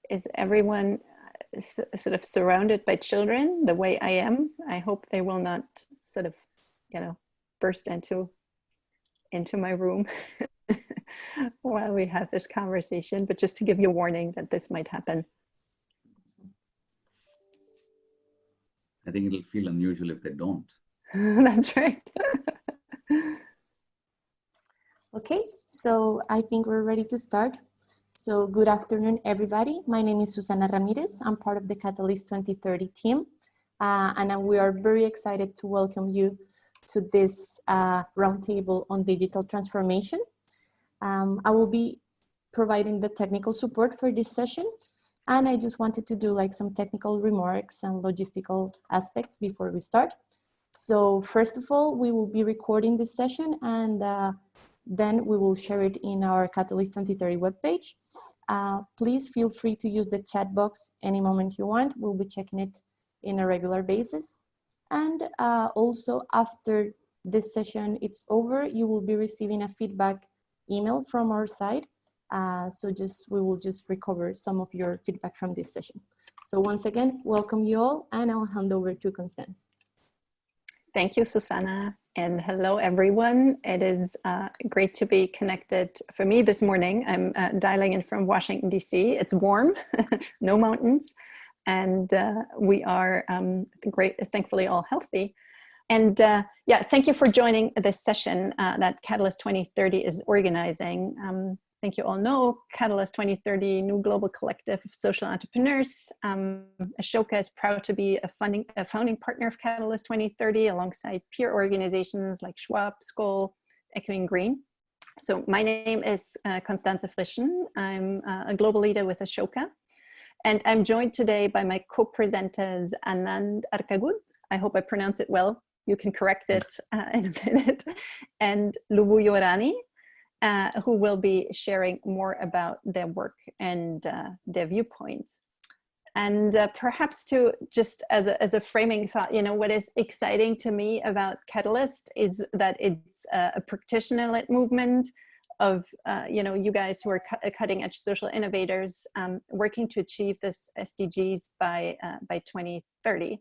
Is everyone sort of surrounded by children the way I am? I hope they will not sort of, burst into my room while we have this conversation, but just to give you a warning that this might happen. I think it'll feel unusual if they don't. That's right. Okay, so I think we're ready to start. So good afternoon, everybody. My name is Susana Ramirez. I'm part of the Catalyst 2030 team. And we are very excited to welcome you to this roundtable on digital transformation. I will be providing the technical support for this session. And I just wanted to do like some technical remarks and logistical aspects before we start. So first of all, we will be recording this session and then we will share it in our Catalyst 2030 webpage. Please feel free to use the chat box any moment you want. We'll be checking it in a regular basis. And also after this session it's over, you will be receiving a feedback email from our side. So we will just recover some of your feedback from this session. So once again, welcome you all, and I'll hand over to Constance. Thank you, Susana, and hello, everyone. It is great to be connected for me this morning. I'm dialing in from Washington, D.C. It's warm, no mountains, and we are thankfully all healthy. And yeah, thank you for joining this session that Catalyst 2030 is organizing. I think you all know Catalyst 2030, New Global Collective of Social Entrepreneurs. Ashoka is proud to be a founding partner of Catalyst 2030 alongside peer organizations like Schwab, Skoll, Echoing Green. So my name is Constanze Frischen. I'm a global leader with Ashoka. And I'm joined today by my co-presenters Anand Arkagud. I hope I pronounce it well. You can correct it in a minute. And Lubu Yorani, who will be sharing more about their work and their viewpoints. And perhaps to just as a framing thought, what is exciting to me about Catalyst is that it's a practitioner-led movement of, you guys who are cutting edge social innovators working to achieve this SDGs by 2030.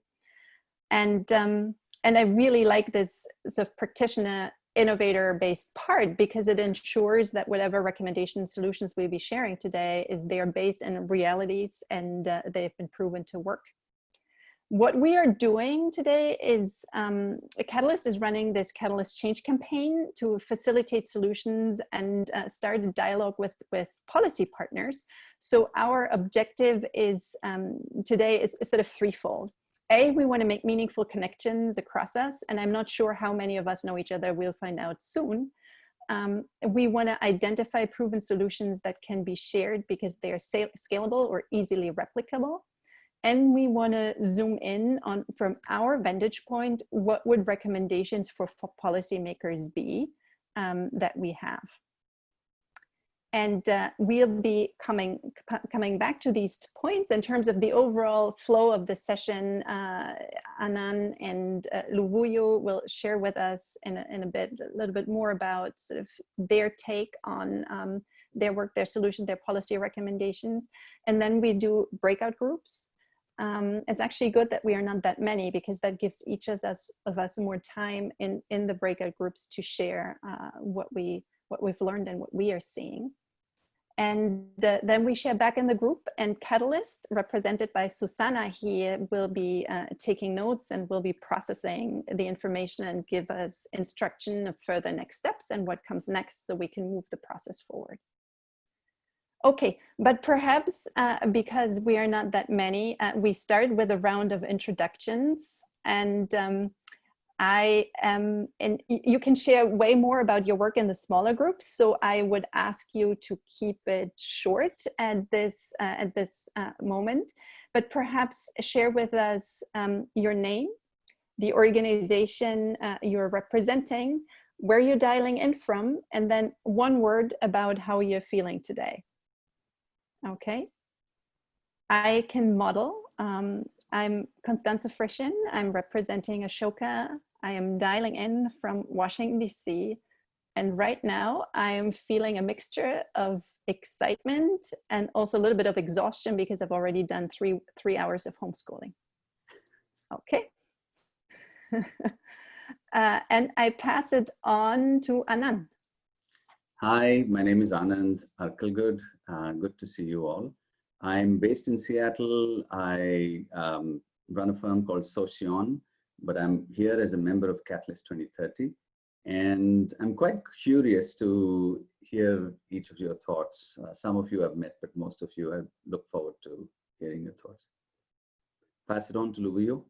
And I really like this sort of practitioner innovator-based part because it ensures that whatever recommendation solutions we'll be sharing today they are based in realities and they've been proven to work. What we are doing today is Catalyst is running this Catalyst Change campaign to facilitate solutions and start a dialogue with policy partners. So our objective is today is sort of threefold. We want to make meaningful connections across us, and I'm not sure how many of us know each other. We'll find out soon. We want to identify proven solutions that can be shared because they are scalable or easily replicable. And we want to zoom in on, from our vantage point, what would recommendations for policymakers be that we have. And we'll be coming back to these points in terms of the overall flow of the session. Anand and Luvuyo will share with us in a little bit more about sort of their take on their work, their solution, their policy recommendations. And then we do breakout groups. It's actually good that we are not that many because that gives each of us more time in the breakout groups to share what we've learned and what we are seeing. And then we share back in the group, and Catalyst, represented by Susana here, will be taking notes and will be processing the information and give us instruction of further next steps and what comes next so we can move the process forward. Okay, but perhaps because we are not that many, we start with a round of introductions, and and you can share way more about your work in the smaller groups. So I would ask you to keep it short at this moment, but perhaps share with us your name, the organization you're representing, where you're dialing in from, and then one word about how you're feeling today. Okay, I can model. I'm Constanze Frischen. I'm representing Ashoka. I am dialing in from Washington, D.C. And right now I'm feeling a mixture of excitement and also a little bit of exhaustion because I've already done three hours of homeschooling. Okay. And I pass it on to Anand. Hi, my name is Anand Arkalgud. Good to see you all. I'm based in Seattle. I run a firm called Socion, but I'm here as a member of Catalyst 2030. And I'm quite curious to hear each of your thoughts. Some of you I've met, but most of you I look forward to hearing your thoughts. Pass it on to Luvuyo.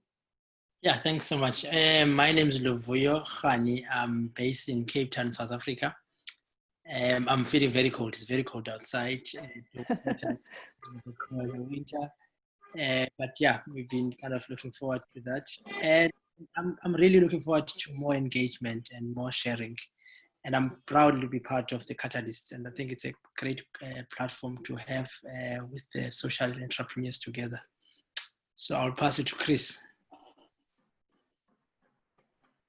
Yeah, thanks so much. My name is Luvuyo Khani. I'm based in Cape Town, South Africa. I'm feeling very cold. It's very cold outside. Winter. But yeah, we've been kind of looking forward to that. And I'm really looking forward to more engagement and more sharing. And I'm proud to be part of the Catalyst. And I think it's a great platform to have with the social entrepreneurs together. So I'll pass it to Chris.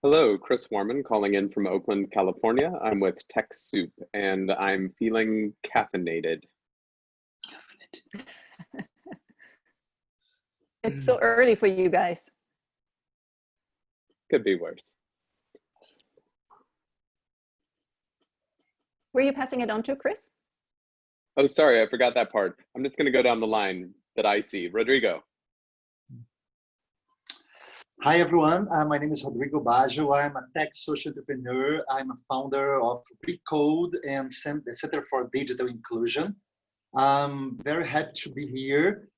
Hello, Chris Warman calling in from Oakland, California. I'm with TechSoup and I'm feeling caffeinated. It's so early for you guys. Could be worse. Were you passing it on to, Chris? Oh, sorry, I forgot that part. I'm just gonna go down the line that I see. Rodrigo. Hi everyone, my name is Rodrigo Baggio. I'm a tech social entrepreneur. I'm a founder of Recode and the Center for Digital Inclusion. I'm very happy to be here,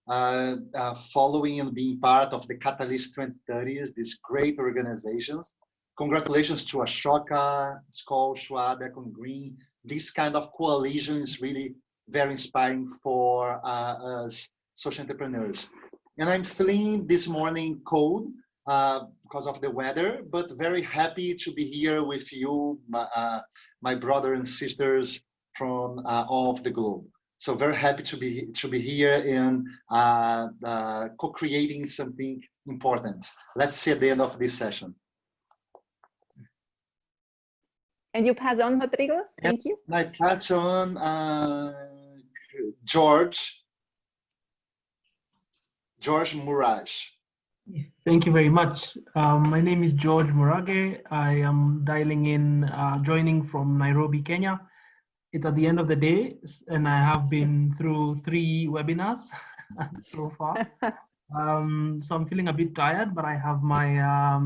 following and being part of the Catalyst 2030s, these great organizations. Congratulations to Ashoka, Skoll, Schwab, Econ Green. This kind of coalition is really very inspiring for us social entrepreneurs. And I'm feeling this morning cold, because of the weather, but very happy to be here with you, my brothers and sisters from all of the globe. So very happy to be here and co-creating something important. Let's see at the end of this session. And you pass on, Rodrigo. Thank you. And I pass on George Murage. Thank you very much. My name is George Murage. I am dialing in, joining from Nairobi, Kenya. It's at the end of the day, and I have been through 3 webinars so far. So I'm feeling a bit tired, but I have my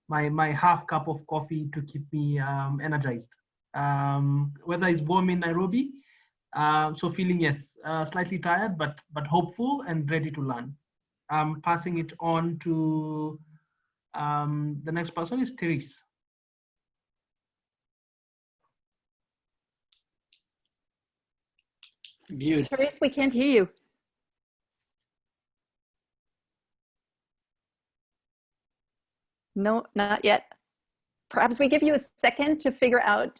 my half cup of coffee to keep me energized. Weather is warm in Nairobi, so feeling, yes, slightly tired, but hopeful and ready to learn. I'm passing it on to the next person is Therese. Therese, we can't hear you. No, not yet. Perhaps we give you a second to figure out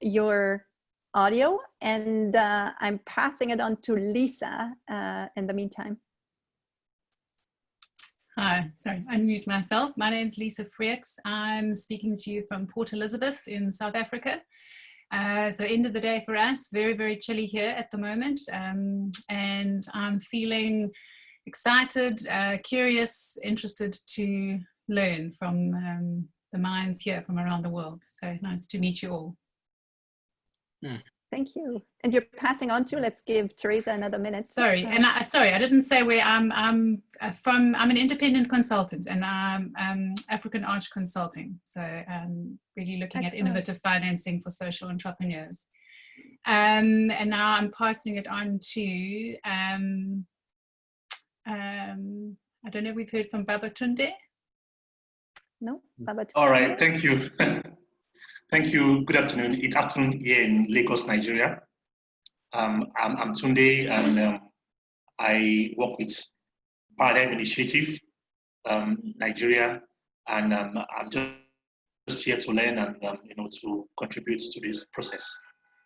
your audio, and I'm passing it on to Lisa in the meantime. Hi, sorry, I unmute myself. My name is Lisa Freaks. I'm speaking to you from Port Elizabeth in South Africa. So end of the day for us, very, very chilly here at the moment. And I'm feeling excited, curious, interested to learn from the minds here from around the world. So nice to meet you all. Thank you. And you're passing on to, let's give Teresa another minute. Sorry, and sorry, I didn't say where I'm from. I'm an independent consultant and I'm African Arch Consulting. So really looking at innovative financing for social entrepreneurs. And now I'm passing it on to, I don't know if we've heard from Babatunde. No, Babatunde. All right, thank you. Thank you. Good afternoon. It's afternoon here in Lagos, Nigeria. I'm Tunde, and I work with Paradigm Initiative, Nigeria, and I'm just here to learn and to contribute to this process.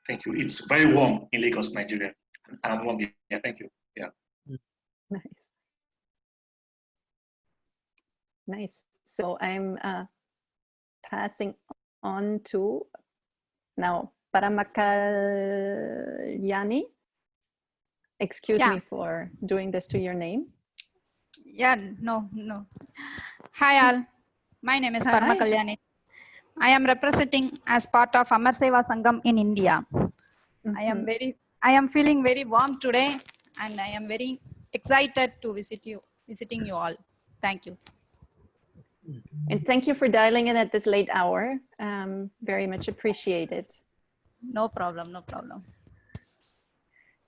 Thank you. It's very warm in Lagos, Nigeria. I'm warm here. Yeah, thank you. Yeah. Nice. Nice. So I'm passing on to Now, Paramakalyani, excuse me for doing this to your name. Yeah, no. Hi all, my name is Paramakalyani. I am representing as part of Amar Seva Sangam in India. I am feeling very warm today, and I am very excited to visiting you all. Thank you. And thank you for dialing in at this late hour. Very much appreciated. No problem, no problem.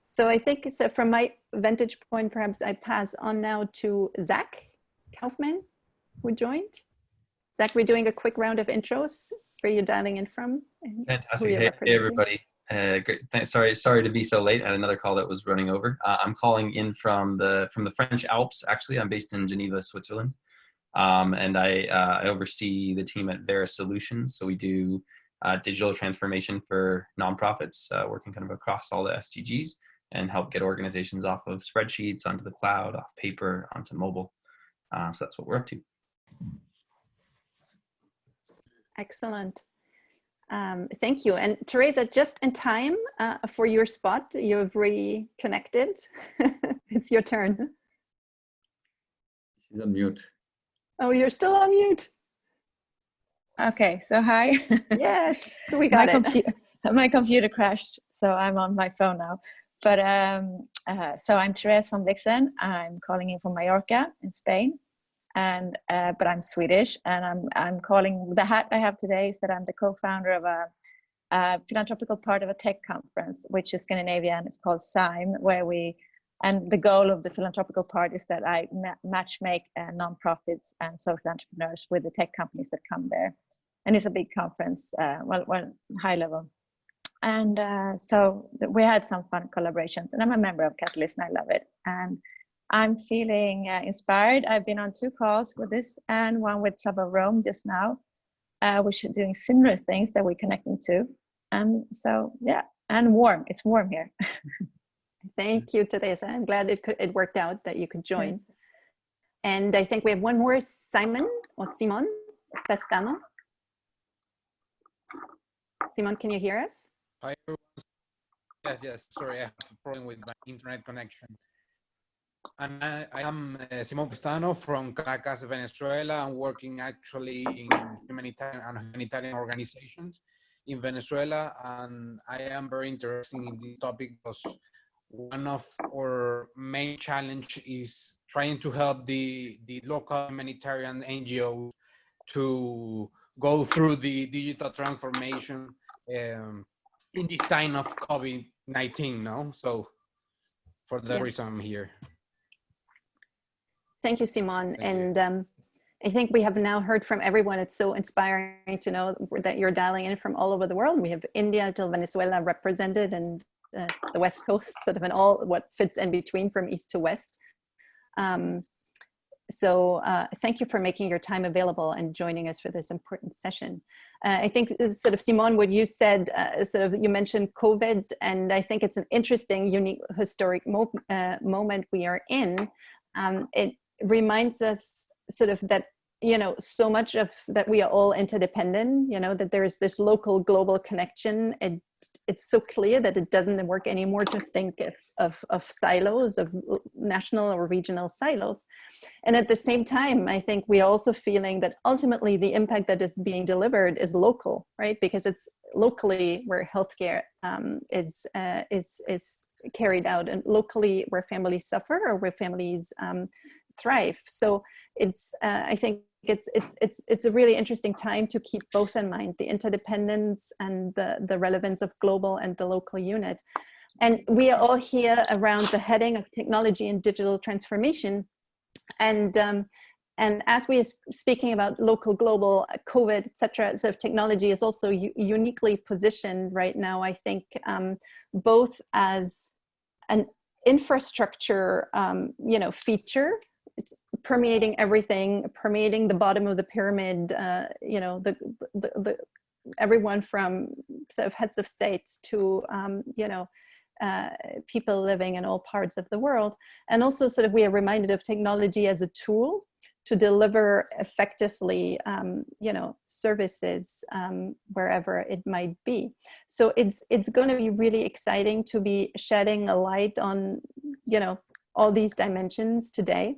So I think so from my vantage point, perhaps I pass on now to Zach Kaufman, who joined. Zach, we're doing a quick round of intros. Where you're dialing in from? Fantastic. Hey everybody. Great. Thanks. Sorry to be so late. I had another call that was running over. I'm calling in from the French Alps. Actually, I'm based in Geneva, Switzerland, and I oversee the team at Vera Solutions. So we do digital transformation for nonprofits, working kind of across all the SDGs, and help get organizations off of spreadsheets onto the cloud, off paper, onto mobile. So that's what we're up to. Excellent. Thank you. And Teresa, just in time for your spot, you've reconnected. It's your turn. She's on mute. Oh, you're still on mute. Okay, so hi. Yes, we got it. My computer crashed, so I'm on my phone now. But so I'm Therese van Vixen. I'm calling in from Mallorca in Spain. And but I'm Swedish, and I'm calling. The hat I have today is that I'm the co-founder of a philanthropical part of a tech conference, which is Scandinavian. It's called SIME, and the goal of the philanthropical part is that I match make nonprofits and social entrepreneurs with the tech companies that come there. And it's a big conference, well, high level. And so we had some fun collaborations, and I'm a member of Catalyst, and I love it. And I'm feeling inspired. I've been on 2 calls with this and one with Club of Rome just now, which are doing similar things that we're connecting to. And so, yeah, and warm. It's warm here. Thank you, Teresa. I'm glad it worked out that you could join. And I think we have one more, Simon Pestano. Simon, can you hear us? Hi, everyone. Yes. Sorry, I have a problem with my internet connection. And I am Simon Pestano from Caracas, Venezuela. I'm working actually in humanitarian organizations in Venezuela, and I am very interested in this topic because one of our main challenge is trying to help the local humanitarian NGOs to go through the digital transformation in this time of COVID-19, no? So for that reason, I'm here. Thank you, Simon. I think we have now heard from everyone. It's so inspiring to know that you're dialing in from all over the world. We have India till Venezuela represented, and the West Coast, sort of in all what fits in between from east to west. So thank you for making your time available and joining us for this important session. I think sort of, Simon, what you said, you mentioned COVID, and I think it's an interesting, unique, historic moment we are in. It reminds us sort of that, so much of that we are all interdependent, that there is this local global connection. It's so clear that it doesn't work anymore to think of silos, of national or regional silos. And at the same time, I think we are also feeling that ultimately the impact that is being delivered is local, right? Because it's locally where healthcare is carried out, and locally where families suffer or where families thrive. So it's I think it's a really interesting time to keep both in mind, the interdependence and the relevance of global and the local unit. And we are all here around the heading of technology and digital transformation. And as we are speaking about local, global, COVID, et cetera, so technology is also uniquely positioned right now, I think, both as an infrastructure, feature. It's permeating everything, permeating the bottom of the pyramid, everyone from sort of heads of states to, people living in all parts of the world. And also sort of we are reminded of technology as a tool to deliver effectively, services wherever it might be. So it's going to be really exciting to be shedding a light on, all these dimensions today.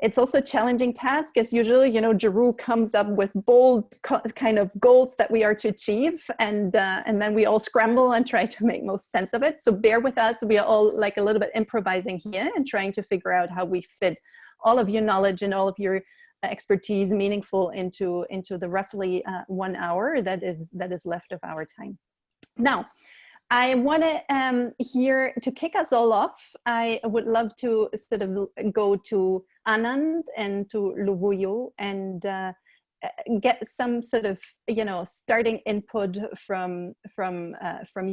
It's also a challenging task, as usually, Giroux comes up with bold kind of goals that we are to achieve, and then we all scramble and try to make most sense of it. So bear with us. We are all like a little bit improvising here and trying to figure out how we fit all of your knowledge and all of your expertise meaningful into the roughly 1 hour that is left of our time. Now, I want to here to kick us all off. I would love to sort of go to Anand and to Luvuyo and get some sort of starting input from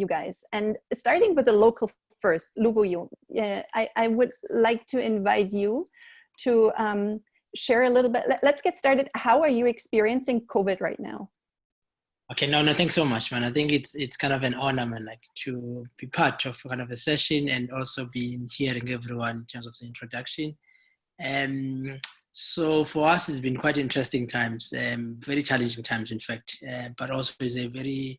you guys. And starting with the local first, Luvuyo, I would like to invite you to share a little bit. Let's get started. How are you experiencing COVID right now? Okay, no, thanks so much, man. I think it's kind of an honor, man, like to be part of kind of a session and also being hearing everyone in terms of the introduction. So for us, it's been quite interesting times, very challenging times, in fact, but also is a very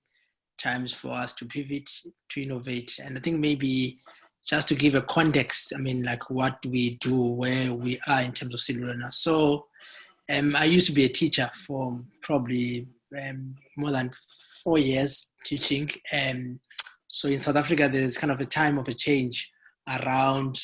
times for us to pivot, to innovate. And I think maybe just to give a context, I mean, like what we do, where we are in terms of cellular now. So I used to be a teacher for probably more than 4 years teaching. So in South Africa, there's kind of a time of a change around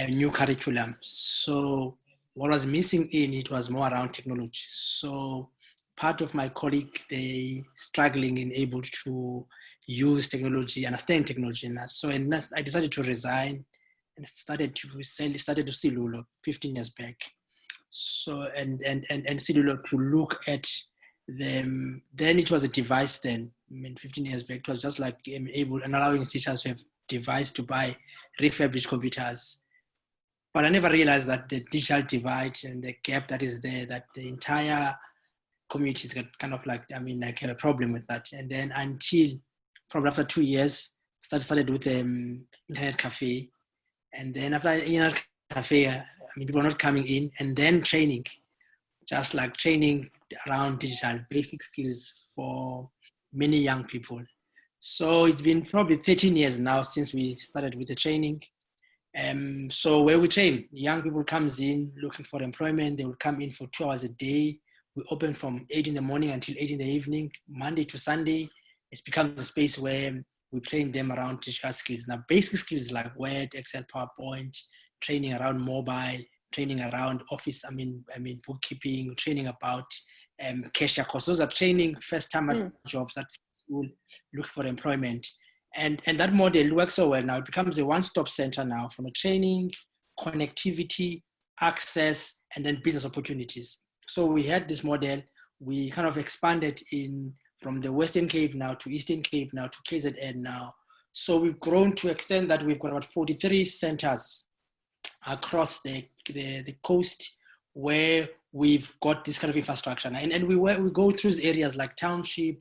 new curriculum. So what was missing in it was more around technology. So part of my colleague, they struggling in able to use technology, understand technology. And so I decided to resign and started to cellular 15 years back. So and cellular to look at them. Then it was a device. Then 15 years back, it was just like able and allowing teachers to have device to buy refurbished computers. But I never realized that the digital divide and the gap that is there, that the entire community has got kind of like a problem with that. And then until probably after 2 years, started with internet cafe, and then after internet cafe, people are not coming in, and then training, just like training around digital basic skills for many young people. So it's been probably 13 years now since we started with the training. So where we train, young people comes in looking for employment. They will come in for 2 hours a day. We open from 8 in the morning until 8 in the evening, Monday to Sunday. It's become a space where we train them around digital skills. Now, basic skills like Word, Excel, PowerPoint, training around mobile, training around office, bookkeeping, training about cashier course. Those are training first-time jobs that will look for employment. And that model works so well now. It becomes a one-stop center now from a training, connectivity, access, and then business opportunities. So we had this model. We kind of expanded from the Western Cape now to Eastern Cape now to KZN now. So we've grown to extend that we've got about 43 centers across the coast where we've got this kind of infrastructure. And we go through areas like township,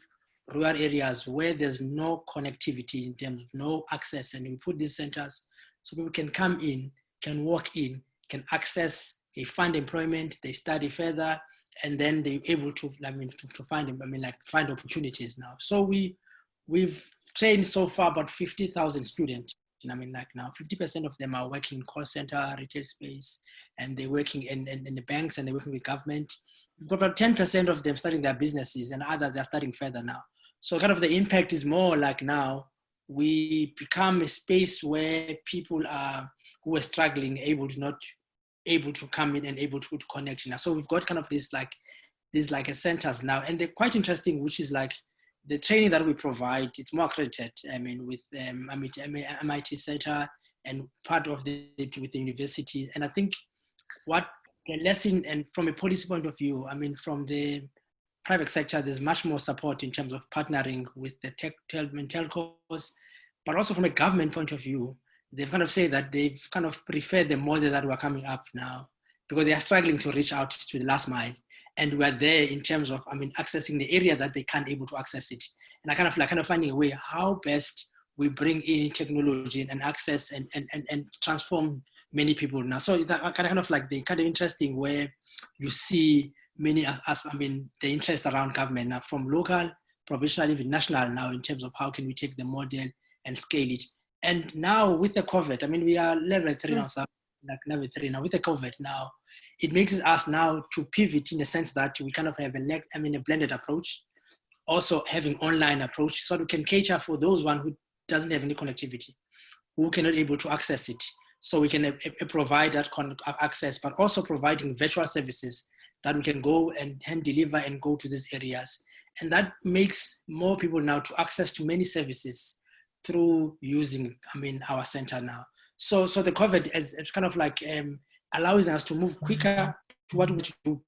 rural areas where there's no connectivity in terms of no access, and we put these centers so people can come in, can walk in, can access, they find employment, they study further, and then they're able to find opportunities now. So we've trained so far about 50,000 students. Now 50% of them are working in call center, retail space, and they're working in the banks, and they're working with government. We've got about 10% of them starting their businesses, and others are starting further now. So kind of the impact is more like now we become a space where people who are struggling, not able to come in and able to connect now. So we've got kind of these centers now, and they're quite interesting, which is like the training that we provide, it's more accredited. With MIT Center and part of it with the university. And I think what the lesson, and from a policy point of view, from the private sector, there's much more support in terms of partnering with the telcos, but also from a government point of view, they've kind of said that they've kind of preferred the model that we're coming up now because they are struggling to reach out to the last mile. And we're there in terms of, accessing the area that they can't able to access it. And I kind of finding a way how best we bring in technology and access and transform many people now. So that kind of like the kind of interesting where you see many, the interest around government now from local, provincial, even national now in terms of how can we take the model and scale it. And now with the COVID, I mean, we are level 3 now, so like level 3 now with the COVID now, it makes us now to pivot in the sense that we kind of have a blended approach, also having online approach, so we can cater for those one who doesn't have any connectivity, who cannot able to access it. So we can provide that access, but also providing virtual services that we can go and hand deliver and go to these areas. And that makes more people now to access to many services through using, our center now. So the COVID is kind of like allowing us to move quicker to what we do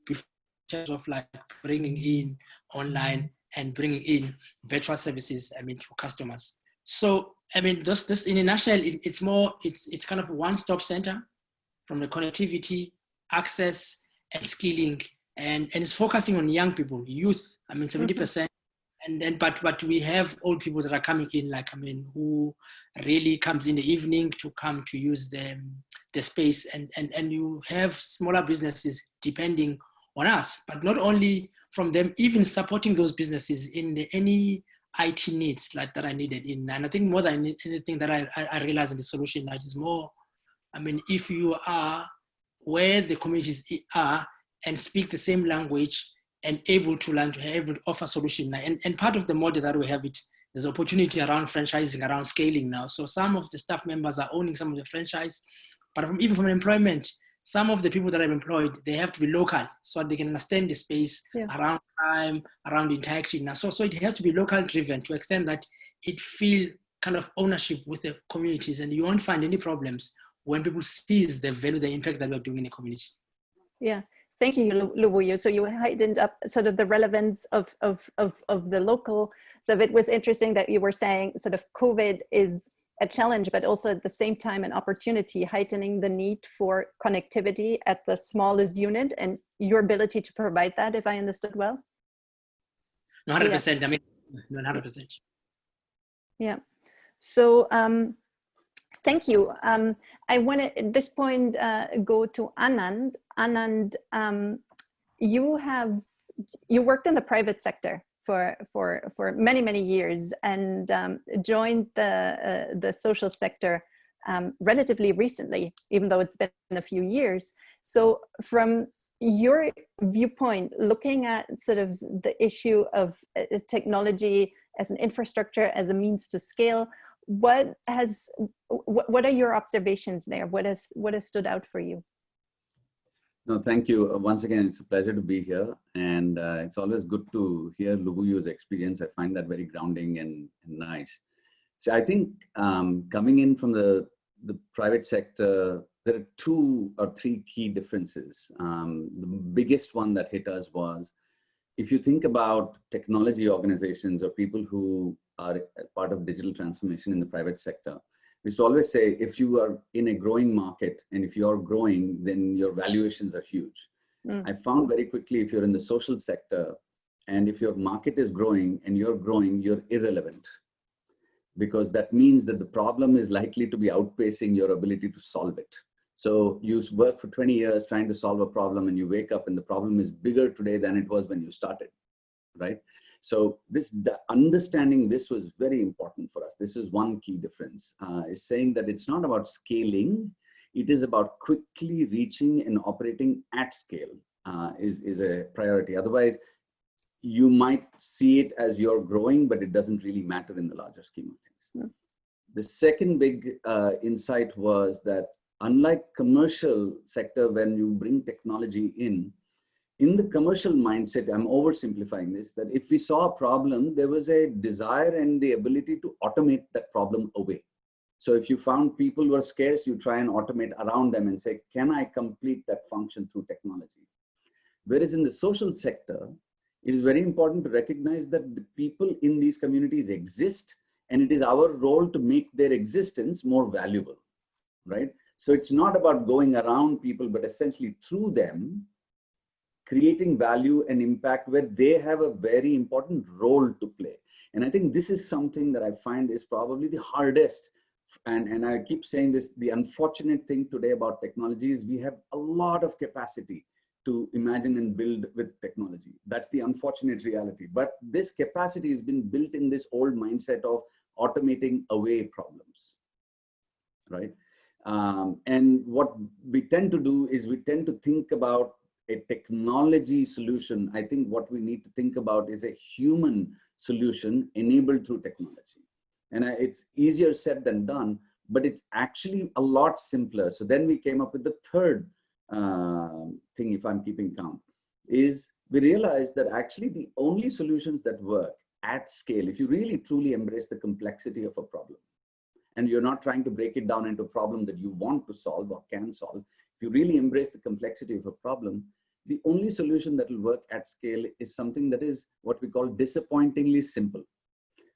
before in terms of like bringing in online and bringing in virtual services, to customers. So, this in a nutshell, it's kind of a one-stop center from the connectivity, access, and skilling, and it's focusing on young people, youth, 70%. And then, but we have old people that are coming in, who really comes in the evening to come to use the space, and you have smaller businesses depending on us, but not only from them, even supporting those businesses in any IT needs like that are needed in. And I think more than anything that I realize in the solution that is more, if you are where the communities are and speak the same language and able to learn, able to offer solution. And part of the model that we have there's opportunity around franchising, around scaling now. So some of the staff members are owning some of the franchise, but even from employment, some of the people that I've employed, they have to be local so they can understand the space around time, around interaction. Now, so it has to be local driven to extend that it feel kind of ownership with the communities, and you won't find any problems when people sees the value, the impact that we're doing in the community. Yeah. Thank you, Lubuyu. So you heightened up sort of the relevance of the local. So it was interesting that you were saying sort of COVID is a challenge, but also at the same time an opportunity, heightening the need for connectivity at the smallest unit and your ability to provide that, if I understood well. 100%. 100%. Yeah. So thank you. I want to at this point go to Anand. Anand, you worked in the private sector for many years and joined the social sector relatively recently, even though it's been a few years. So from your viewpoint, looking at sort of the issue of technology as an infrastructure, as a means to scale, what are your observations there? What has stood out for you? No, thank you. Once again, it's a pleasure to be here. And it's always good to hear Lubuyu's experience. I find that very grounding and nice. So I think coming in from the private sector, there are 2 or 3 key differences. The biggest one that hit us was, if you think about technology organizations or people who are part of digital transformation in the private sector, we used to always say, if you are in a growing market and if you're growing, then your valuations are huge. I found very quickly, if you're in the social sector and if your market is growing and you're growing, you're irrelevant, because that means that the problem is likely to be outpacing your ability to solve it. So you work for 20 years trying to solve a problem and you wake up and the problem is bigger today than it was when you started, right? So understanding this was very important for us. This is one key difference, is saying that it's not about scaling. It is about quickly reaching and operating at scale is a priority. Otherwise, you might see it as you're growing, but it doesn't really matter in the larger scheme of things. The second big insight was that unlike commercial sector, when you bring technology in the commercial mindset, I'm oversimplifying this, that if we saw a problem, there was a desire and the ability to automate that problem away. So if you found people were scarce, you try and automate around them and say, can I complete that function through technology? Whereas in the social sector, it is very important to recognize that the people in these communities exist, and it is our role to make their existence more valuable, right? So it's not about going around people, but essentially through them, creating value and impact where they have a very important role to play. And I think this is something that I find is probably the hardest And I keep saying this, the unfortunate thing today about technology is we have a lot of capacity to imagine and build with technology. That's the unfortunate reality. But this capacity has been built in this old mindset of automating away problems, right? And what we tend to do is we tend to think about a technology solution. I think what we need to think about is a human solution enabled through technology. And it's easier said than done, but it's actually a lot simpler. So then we came up with the third thing, if I'm keeping count, is we realized that actually the only solutions that work at scale, if you really truly embrace the complexity of a problem, and you're not trying to break it down into a problem that you want to solve or can solve, if you really embrace the complexity of a problem, the only solution that will work at scale is something that is what we call disappointingly simple.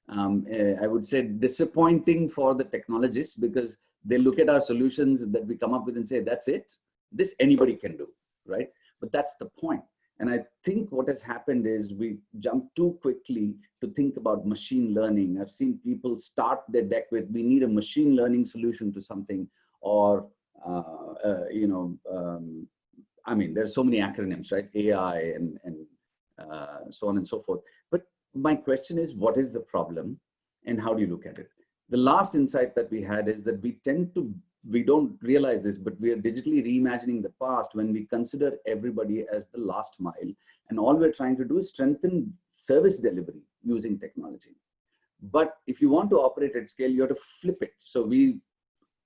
I would say disappointing for the technologists, because they look at our solutions that we come up with and say, that's it, this anybody can do, right? But that's the point. And I think what has happened is we jump too quickly to think about machine learning. I've seen people start their deck with, we need a machine learning solution to something, or, I mean, there's so many acronyms, right? AI and so on and so forth. But my question is, what is the problem and how do you look at it? The last insight that we had is that we don't realize this, but we are digitally reimagining the past when we consider everybody as the last mile. And all we're trying to do is strengthen service delivery using technology. But if you want to operate at scale, you have to flip it. So we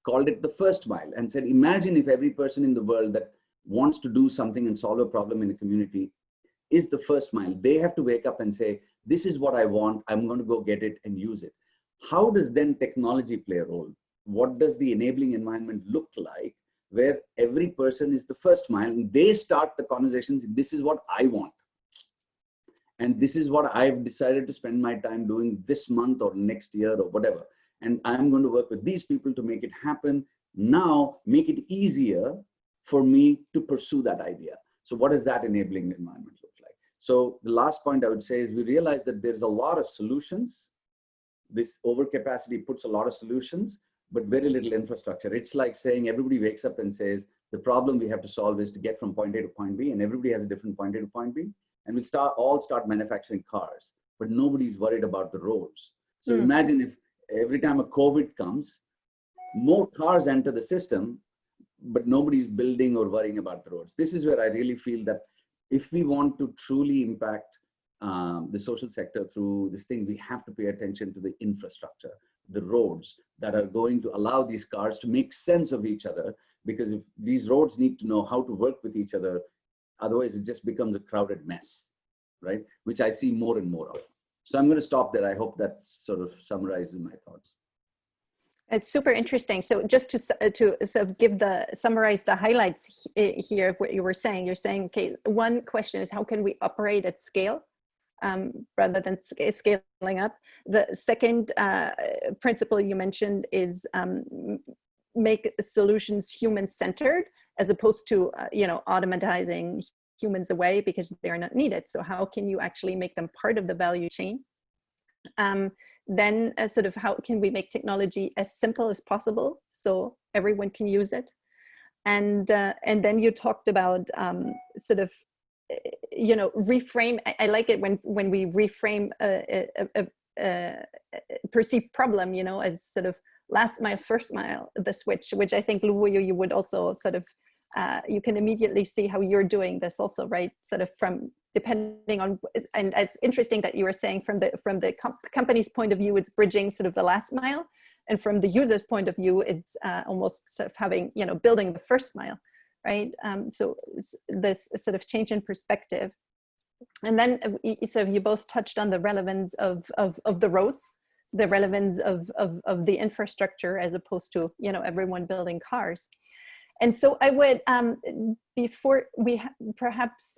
called it the first mile and said, imagine if every person in the world that wants to do something and solve a problem in a community is the first mile. They have to wake up and say, this is what I want, I'm going to go get it and use it. How does then technology play a role? What does the enabling environment look like where every person is the first mile and they start the conversations, this is what I want. And this is what I've decided to spend my time doing this month or next year or whatever. And I'm going to work with these people to make it happen. Now, make it easier for me to pursue that idea. So what does that enabling environment look like? So the last point I would say is we realize that there's a lot of solutions. This overcapacity puts a lot of solutions, but very little infrastructure. It's like saying everybody wakes up and says, the problem we have to solve is to get from point A to point B, and everybody has a different point A to point B. And we'll all start manufacturing cars, but nobody's worried about the roads. So imagine if every time a COVID comes, more cars enter the system, but nobody's building or worrying about the roads. This is where I really feel that if we want to truly impact the social sector through this thing, we have to pay attention to the infrastructure, the roads that are going to allow these cars to make sense of each other, because if these roads need to know how to work with each other, otherwise it just becomes a crowded mess, right? Which I see more and more of. So I'm going to stop there. I hope that sort of summarizes my thoughts. It's super interesting. So just to sort of summarize the highlights here of what you were saying, you're saying, okay, one question is how can we operate at scale rather than scaling up? The second principle you mentioned is make solutions human-centered as opposed to, automatizing humans away because they're not needed. So how can you actually make them part of the value chain? Then sort of how can we make technology as simple as possible so everyone can use it? And then you talked about sort of, reframe. I like it when we reframe a perceived problem, as sort of last mile, first mile, the switch, which I think, Luvuyo, you would also sort of, you can immediately see how you're doing this also, right? Sort of from depending on, and it's interesting that you were saying from the company's point of view, it's bridging sort of the last mile, and from the user's point of view, it's almost sort of having, building the first mile, right? So this sort of change in perspective. And then so you both touched on the relevance of the roads, the relevance of the infrastructure as opposed to, everyone building cars. And so I would, before we perhaps,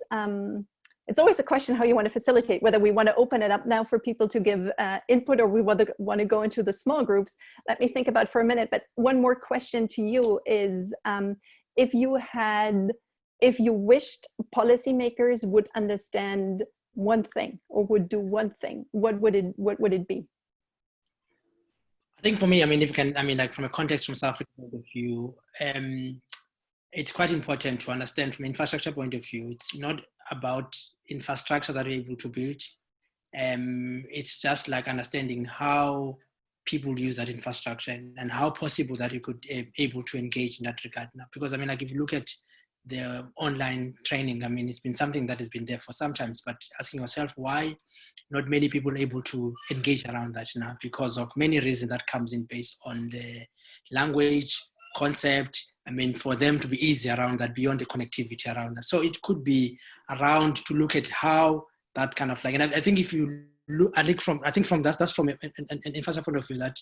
it's always a question how you want to facilitate, whether we want to open it up now for people to give input or we want to go into the small groups. Let me think about for a minute, but one more question to you is, if you wished policymakers would understand one thing or would do one thing, what would it be? I think for me, I mean, if you can, I mean, like from a context from South Africa point of view, it's quite important to understand from an infrastructure point of view, it's not about infrastructure that we're able to build. It's just like understanding how people use that infrastructure and how possible that you could able to engage in that regard now. Because I mean, like if you look at the online training, I mean, it's been something that has been there for some times, but asking yourself why not many people are able to engage around that now, because of many reasons that comes in based on the language, concept, I mean, for them to be easy around that, beyond the connectivity around that. So it could be around to look at how that kind of like, and I think if you look, I think from that's from an infrastructure point of view, that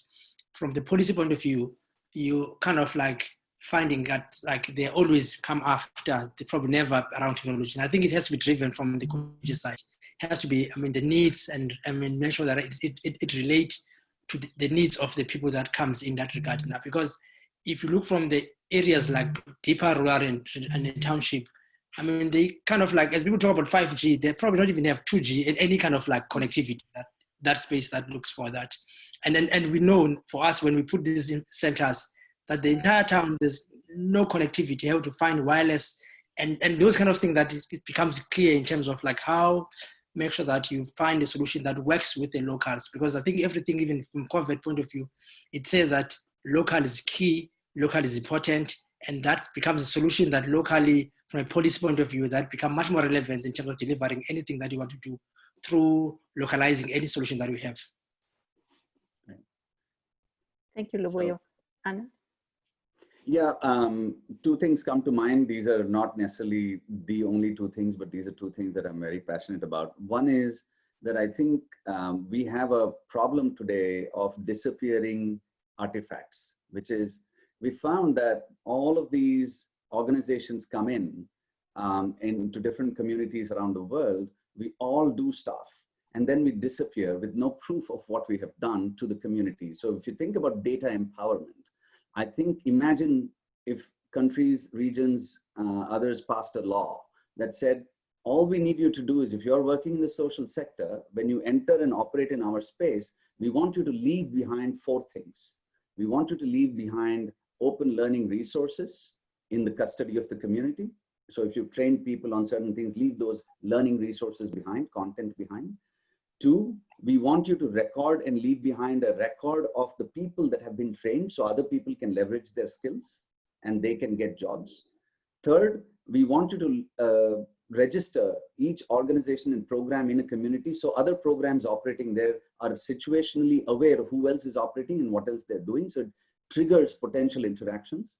from the policy point of view, you kind of like finding that like they always come after, they probably never around technology. And I think it has to be driven from the community side. It has to be, I mean, the needs, and I mean, make sure that it relates to the needs of the people that comes in that regard now. Because if you look from the areas like deeper rural and the township, I mean, they kind of like, as people talk about 5G, they probably don't even have 2G and any kind of like connectivity, that space that looks for that. And we know for us, when we put these in centers, that the entire town, there's no connectivity, how to find wireless and those kind of things, that it becomes clear in terms of like how make sure that you find a solution that works with the locals. Because I think everything, even from COVID point of view, it says that local is key, local is important, and that becomes a solution that locally, from a policy point of view, that become much more relevant in terms of delivering anything that you want to do through localizing any solution that we have. Thank you, Luvuyo. Anna? Yeah, two things come to mind. These are not necessarily the only two things, but these are two things that I'm very passionate about. One is that I think we have a problem today of disappearing artifacts, which is, we found that all of these organizations come into different communities around the world. We all do stuff, and then we disappear with no proof of what we have done to the community. So if you think about data empowerment, I think, imagine if countries, regions, others passed a law that said, all we need you to do is, if you're working in the social sector, when you enter and operate in our space, we want you to leave behind 4 things. We want you to leave behind open learning resources in the custody of the community. So if you've trained people on certain things, leave those learning resources behind, content behind. 2, we want you to record and leave behind a record of the people that have been trained, so other people can leverage their skills and they can get jobs. 3rd, we want you to register each organization and program in a community, so other programs operating there are situationally aware of who else is operating and what else they're doing, so it triggers potential interactions.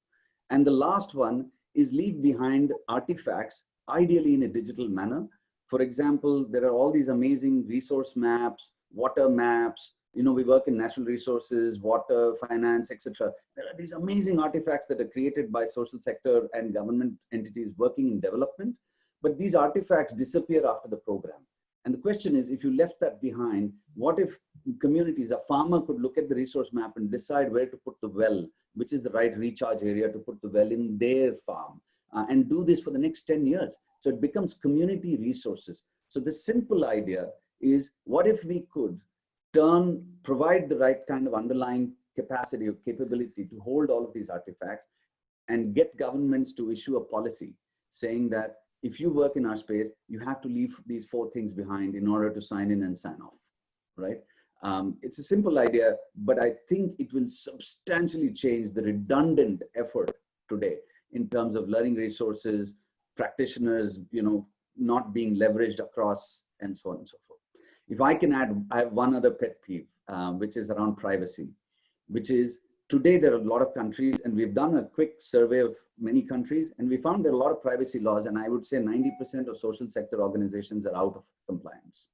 And the last one is leave behind artifacts, ideally in a digital manner. For example, there are all these amazing resource maps, water maps. You know, we work in natural resources, water, finance, etc. There are these amazing artifacts that are created by social sector and government entities working in development. But these artifacts disappear after the program. And the question is, if you left that behind, what if communities, a farmer could look at the resource map and decide where to put the well, which is the right recharge area to put the well in their farm, and do this for the next 10 years. So it becomes community resources. So the simple idea is, what if we could provide the right kind of underlying capacity or capability to hold all of these artifacts and get governments to issue a policy saying that if you work in our space, you have to leave these 4 things behind in order to sign in and sign off, right? It's a simple idea, but I think it will substantially change the redundant effort today in terms of learning resources, practitioners, you know, not being leveraged across, and so on and so forth. If I can add, I have one other pet peeve, which is around privacy, which is, today there are a lot of countries, and we've done a quick survey of many countries, and we found there are a lot of privacy laws, and I would say 90% of social sector organizations are out of compliance,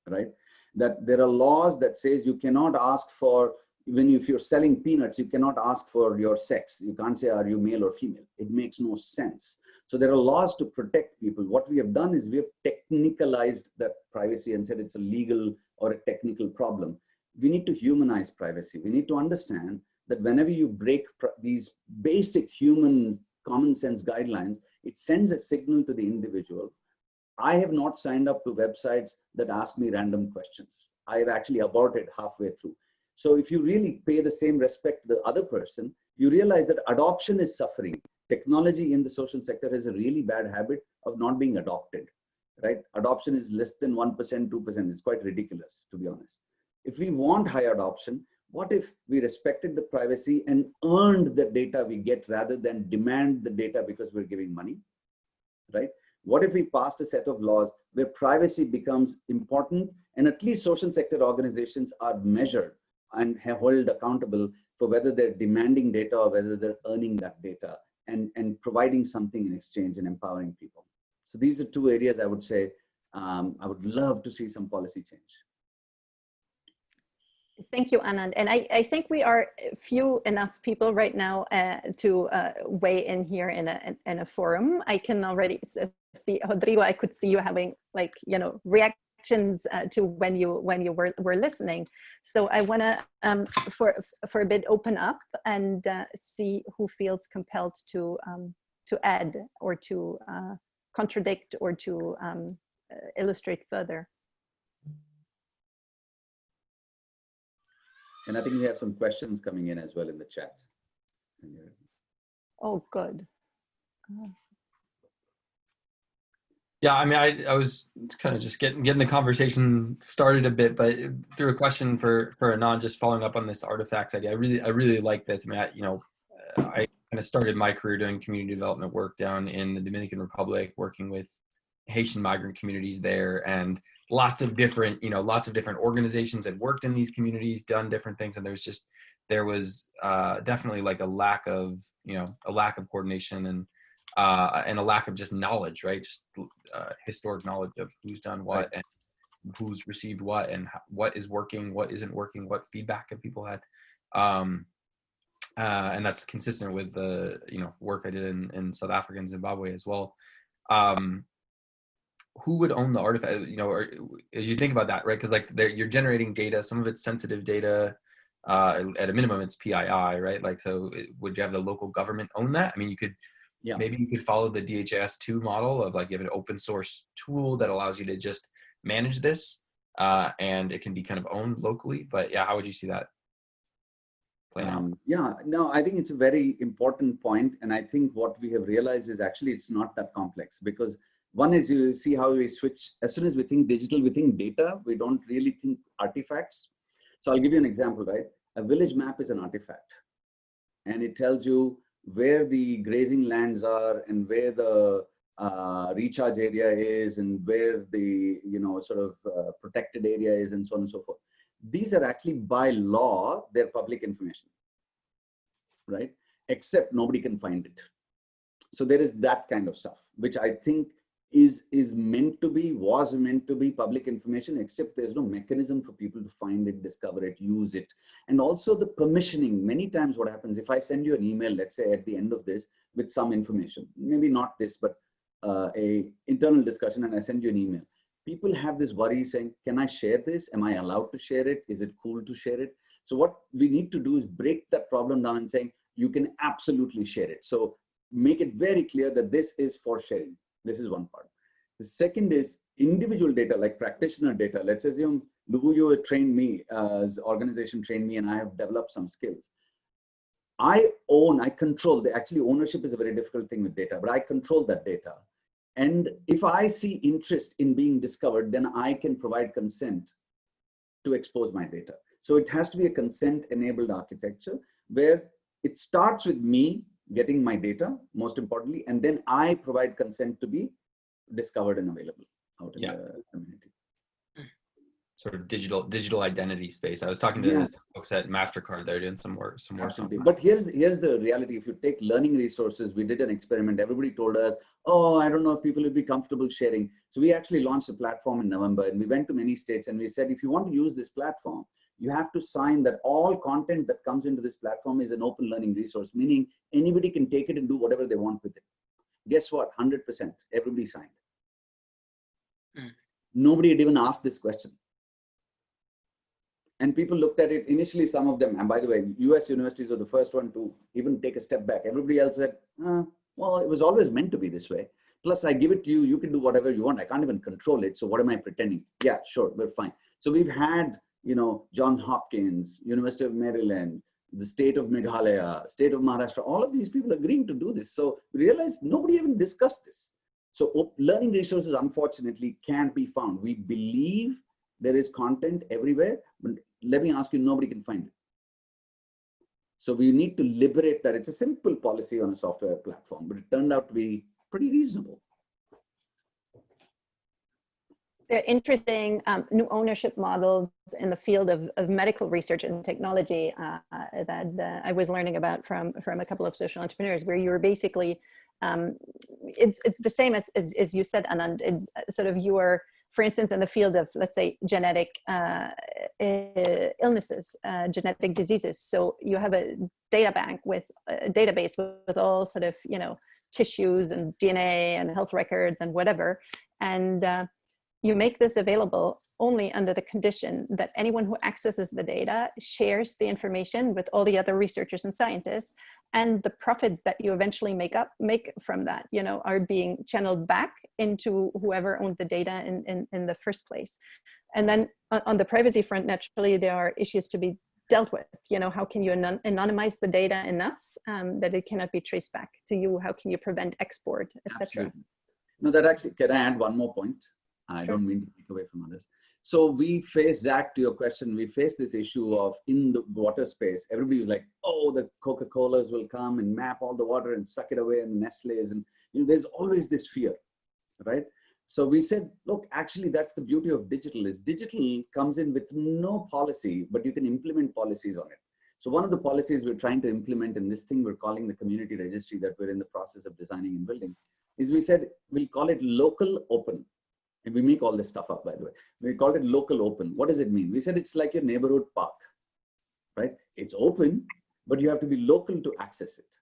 right? That there are laws that says you cannot ask for, even if you're selling peanuts, you cannot ask for your sex. You can't say, are you male or female? It makes no sense. So there are laws to protect people. What we have done is we have technicalized that privacy and said it's a legal or a technical problem. We need to humanize privacy. We need to understand that whenever you break these basic human common sense guidelines, it sends a signal to the individual. I have not signed up to websites that ask me random questions. I have actually aborted halfway through. So if you really pay the same respect to the other person, you realize that adoption is suffering. Technology in the social sector has a really bad habit of not being adopted, right? Adoption is less than 1%, 2%. It's quite ridiculous, to be honest. If we want high adoption, what if we respected the privacy and earned the data we get rather than demand the data because we're giving money, right? What if we passed a set of laws where privacy becomes important and at least social sector organizations are measured and held accountable for whether they're demanding data or whether they're earning that data and providing something in exchange and empowering people. So these are two areas I would say I would love to see some policy change. Thank you, Anand. And I think we are few enough people right now to weigh in here in a forum. I can already see, Rodrigo, I could see you having like, you know, reactions to when you were listening. So I want to, for a bit, open up and see who feels compelled to add or to contradict or to illustrate further. And I think we have some questions coming in as well in the chat. Oh, good. Yeah, I mean, I was kind of just getting the conversation started a bit, but through a question for Anand, just following up on this artifacts idea, I really like this. I mean, I kind of started my career doing community development work down in the Dominican Republic, working with Haitian migrant communities there, and lots of different organizations had worked in these communities, done different things, and there was definitely like a lack of coordination and a lack of just knowledge, right? Just historic knowledge of who's done what and who's received what and what is working, what isn't working, what feedback have people had. And that's consistent with the work I did in South Africa and Zimbabwe as well. Who would own the artifact? Or as you think about that, right? Because like you're generating data, some of it's sensitive data. At a minimum, it's PII, right? Like, so would you have the local government own that? I mean, you could. Yeah. Maybe you could follow the DHIS2 model of like you have an open source tool that allows you to just manage this, and it can be kind of owned locally. But yeah, how would you see that playing out? Yeah, no, I think it's a very important point, and I think what we have realized is actually it's not that complex, because one is you see how we switch. As soon as we think digital, we think data. We don't really think artifacts. So I'll give you an example, right? A village map is an artifact, and it tells you where the grazing lands are and where the recharge area is and where the protected area is and so on and so forth. These are actually by law, they're public information, right? Except nobody can find it. So there is that kind of stuff, which I think was meant to be public information, except there's no mechanism for people to find it, discover it, use it. And also the permissioning. Many times what happens, if I send you an email, let's say at the end of this with some information, maybe not this, but a internal discussion, and I send you an email. People have this worry saying, can I share this? Am I allowed to share it? Is it cool to share it? So what we need to do is break that problem down and saying, you can absolutely share it. So make it very clear that this is for sharing. This is one part. The second is individual data, like practitioner data. Let's assume Luvuyo trained me, as organization trained me, and I have developed some skills. I control, actually ownership is a very difficult thing with data, but I control that data. And if I see interest in being discovered, then I can provide consent to expose my data. So it has to be a consent-enabled architecture where it starts with me getting my data, most importantly, and then I provide consent to be discovered and available out in the community. Sort of digital identity space. I was talking to folks at MasterCard. They're doing some work. Absolutely. But here's the reality. If you take learning resources, we did an experiment. Everybody told us, oh, I don't know if people would be comfortable sharing. So we actually launched a platform in November, and we went to many states and we said, if you want to use this platform, you have to sign that all content that comes into this platform is an open learning resource, meaning anybody can take it and do whatever they want with it. Guess what? 100%. Everybody signed. Nobody had even asked this question. And people looked at it initially, some of them, and by the way, US universities were the first one to even take a step back. Everybody else said, well, it was always meant to be this way. Plus, I give it to you, you can do whatever you want. I can't even control it. So what am I pretending? Yeah, sure, we're fine. So we've had you know, Johns Hopkins, University of Maryland, the state of Meghalaya, state of Maharashtra, all of these people agreeing to do this. So we realized nobody even discussed this. So learning resources, unfortunately, can't be found. We believe there is content everywhere, but let me ask you, nobody can find it. So we need to liberate that. It's a simple policy on a software platform, but it turned out to be pretty reasonable. There are interesting new ownership models in the field of medical research and technology that I was learning about from a couple of social entrepreneurs, where you're basically, it's the same as you said, Anand. It's sort of your, for instance, in the field of, let's say, genetic illnesses, genetic diseases. So you have a data bank with a database with all sort of, you know, tissues and DNA and health records and whatever. And you make this available only under the condition that anyone who accesses the data shares the information with all the other researchers and scientists, and the profits that you eventually make from that, you know, are being channeled back into whoever owns the data in the first place. And then on the privacy front, naturally, there are issues to be dealt with. You know, how can you anonymize the data enough that it cannot be traced back to you? How can you prevent export, etc.? No, that actually, can I add one more point? I Sure. don't mean to take away from others. So we face, Zach, to your question, we face this issue of in the water space, everybody was like, oh, the Coca-Colas will come and map all the water and suck it away, and Nestle's, and you know, there's always this fear, right? So we said, look, actually, that's the beauty of digital, is digital comes in with no policy, but you can implement policies on it. So one of the policies we're trying to implement in this thing we're calling the community registry that we're in the process of designing and building is we said, we'll call it local open. And we make all this stuff up, by the way. We called it local open. What does it mean? We said it's like your neighborhood park, right? It's open, but you have to be local to access it.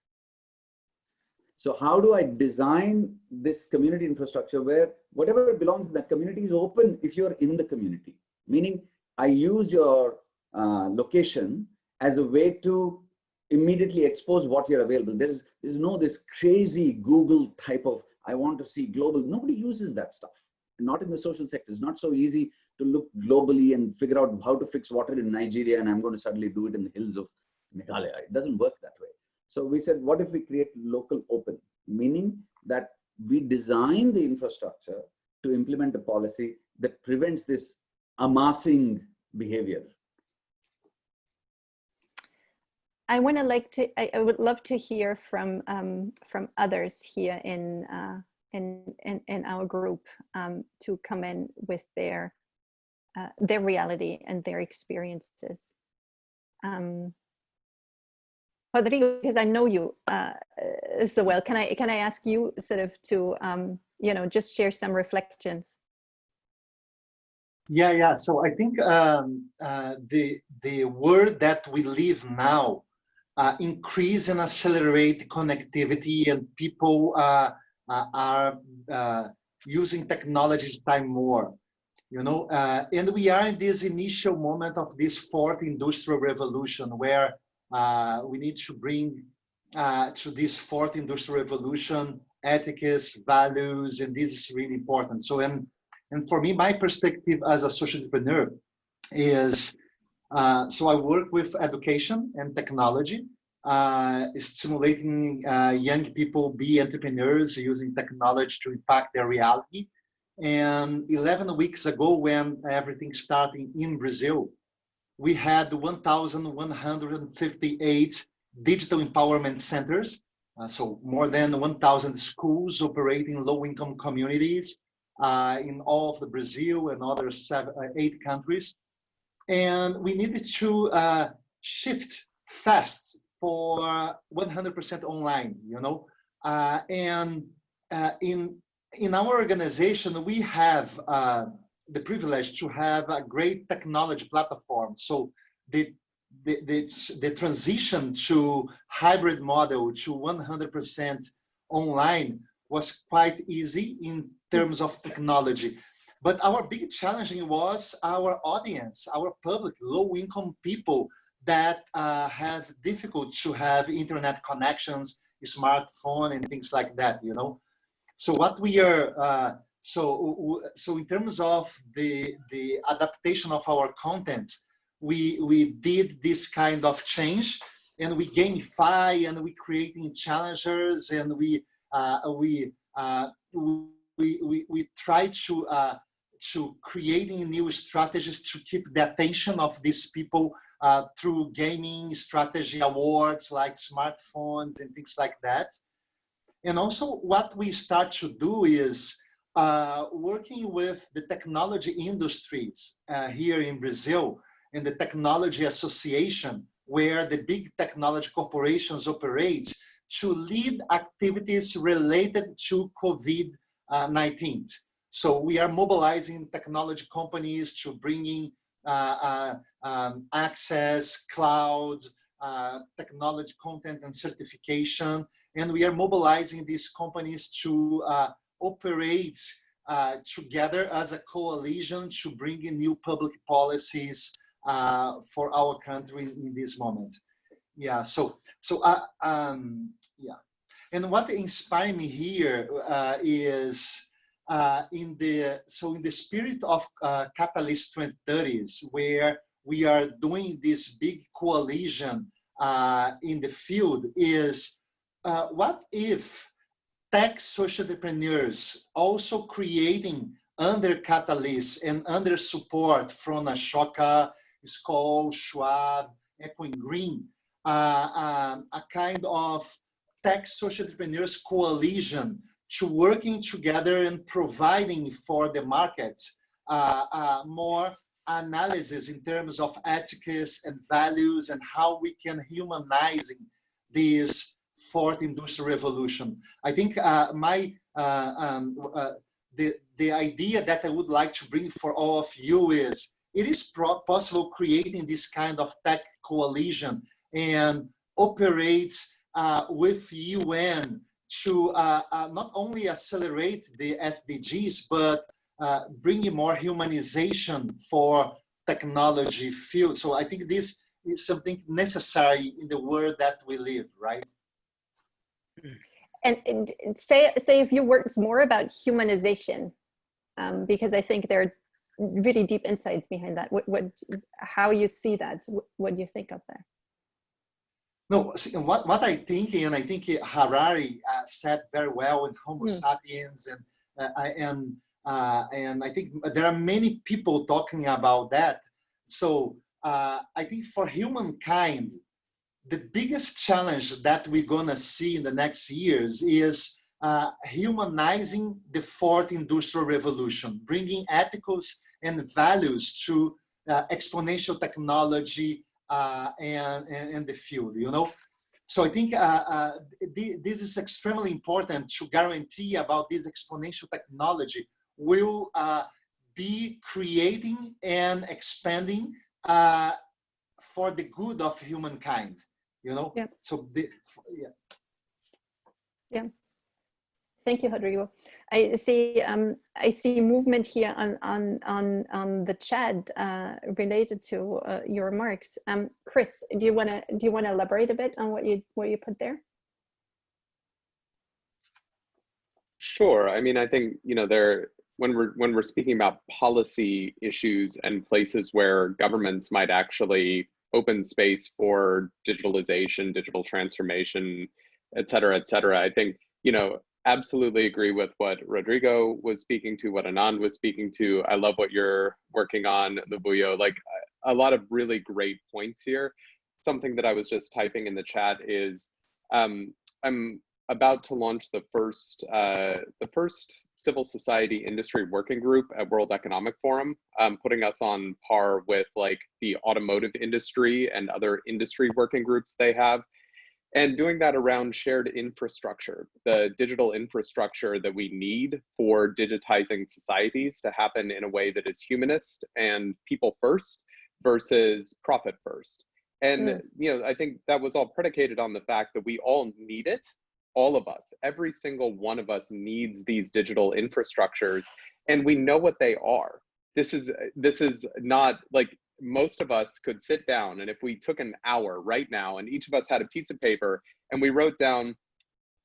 So how do I design this community infrastructure where whatever belongs in that community is open if you're in the community? Meaning I use your location as a way to immediately expose what you're available. There's no this crazy Google type of, I want to see global. Nobody uses that stuff. Not in the social sector. It's not so easy to look globally and figure out how to fix water in Nigeria, and I'm going to suddenly do it in the hills of Meghalaya. It doesn't work that way. So we said, what if we create local open? Meaning that we design the infrastructure to implement a policy that prevents this amassing behavior. I would love to hear from others here in our group to come in with their reality and their experiences. Rodrigo, because I know you so well, can I ask you sort of to you know, just share some reflections? Yeah. So I think the world that we live now increase and accelerate connectivity, and people are using technology's time more, you know, and we are in this initial moment of this fourth industrial revolution where we need to bring to this fourth industrial revolution ethics, values, and this is really important. So, and for me, my perspective as a social entrepreneur is, so I work with education and technology, stimulating young people be entrepreneurs using technology to impact their reality. And 11 weeks ago, when everything started in Brazil, we had 1,158 digital empowerment centers. So more than 1,000 schools operating low-income communities in all of the Brazil and other 8 countries. And we needed to shift fast for 100% online, you know. And in our organization, we have the privilege to have a great technology platform. So the transition to hybrid model to 100% online was quite easy in terms of technology. But our big challenge was our audience, our public, low-income people that have difficult to have internet connections, smartphone, and things like that, you know. So what we are, so in terms of the adaptation of our content, we did this kind of change, and we gamify, and we creating challengers, and we try to creating new strategies to keep the attention of these people through gaming strategy awards like smartphones and things like that. And also what we start to do is working with the technology industries here in Brazil, and the Technology Association, where the big technology corporations operate, to lead activities related to COVID-19. So we are mobilizing technology companies to bringing access, cloud, technology content and certification. And we are mobilizing these companies to operate together as a coalition to bring in new public policies for our country in this moment. Yeah, yeah. And what inspired me here is in the spirit of Catalyst 2030s, where we are doing this big coalition in the field, is what if tech social entrepreneurs also creating under Catalyst and under support from Ashoka, Skoll, Schwab, Equine Green, a kind of tech social entrepreneurs coalition to working together and providing for the markets more analysis in terms of ethics and values, and how we can humanizing this fourth industrial revolution. I think the idea that I would like to bring for all of you is, it is possible creating this kind of tech coalition and operate with UN to not only accelerate the SDGs, but bringing more humanization for technology field. So I think this is something necessary in the world that we live, right? And say a few words more about humanization, because I think there are really deep insights behind that. How you see that? What do you think of that? No, see, what I think, and I think Harari said very well in Homo sapiens, and I think there are many people talking about that. So I think for humankind, the biggest challenge that we're gonna see in the next years is humanizing the fourth industrial revolution, bringing ethicals and values to exponential technology and the field, you know. So I think this is extremely important to guarantee about this exponential technology will be creating and expanding for the good of humankind, you know. Yeah. So yeah. Thank you, Rodrigo. I see movement here on the chat related to your remarks. Chris, do you want to elaborate a bit on what you put there? Sure. I mean, I think, you know, when we're speaking about policy issues and places where governments might actually open space for digitalization, digital transformation, et cetera, I think, you know, absolutely agree with what Rodrigo was speaking to, what Anand was speaking to. I love what you're working on, Lubuyo. Like, a lot of really great points here. Something that I was just typing in the chat is, I'm about to launch the first civil society industry working group at World Economic Forum, putting us on par with like the automotive industry and other industry working groups they have. And doing that around shared infrastructure, the digital infrastructure that we need for digitizing societies to happen in a way that is humanist and people first versus profit first. And you know, I think that was all predicated on the fact that we all need it. All of us, every single one of us needs these digital infrastructures, and we know what they are. This is not like, most of us could sit down, and if we took an hour right now and each of us had a piece of paper and we wrote down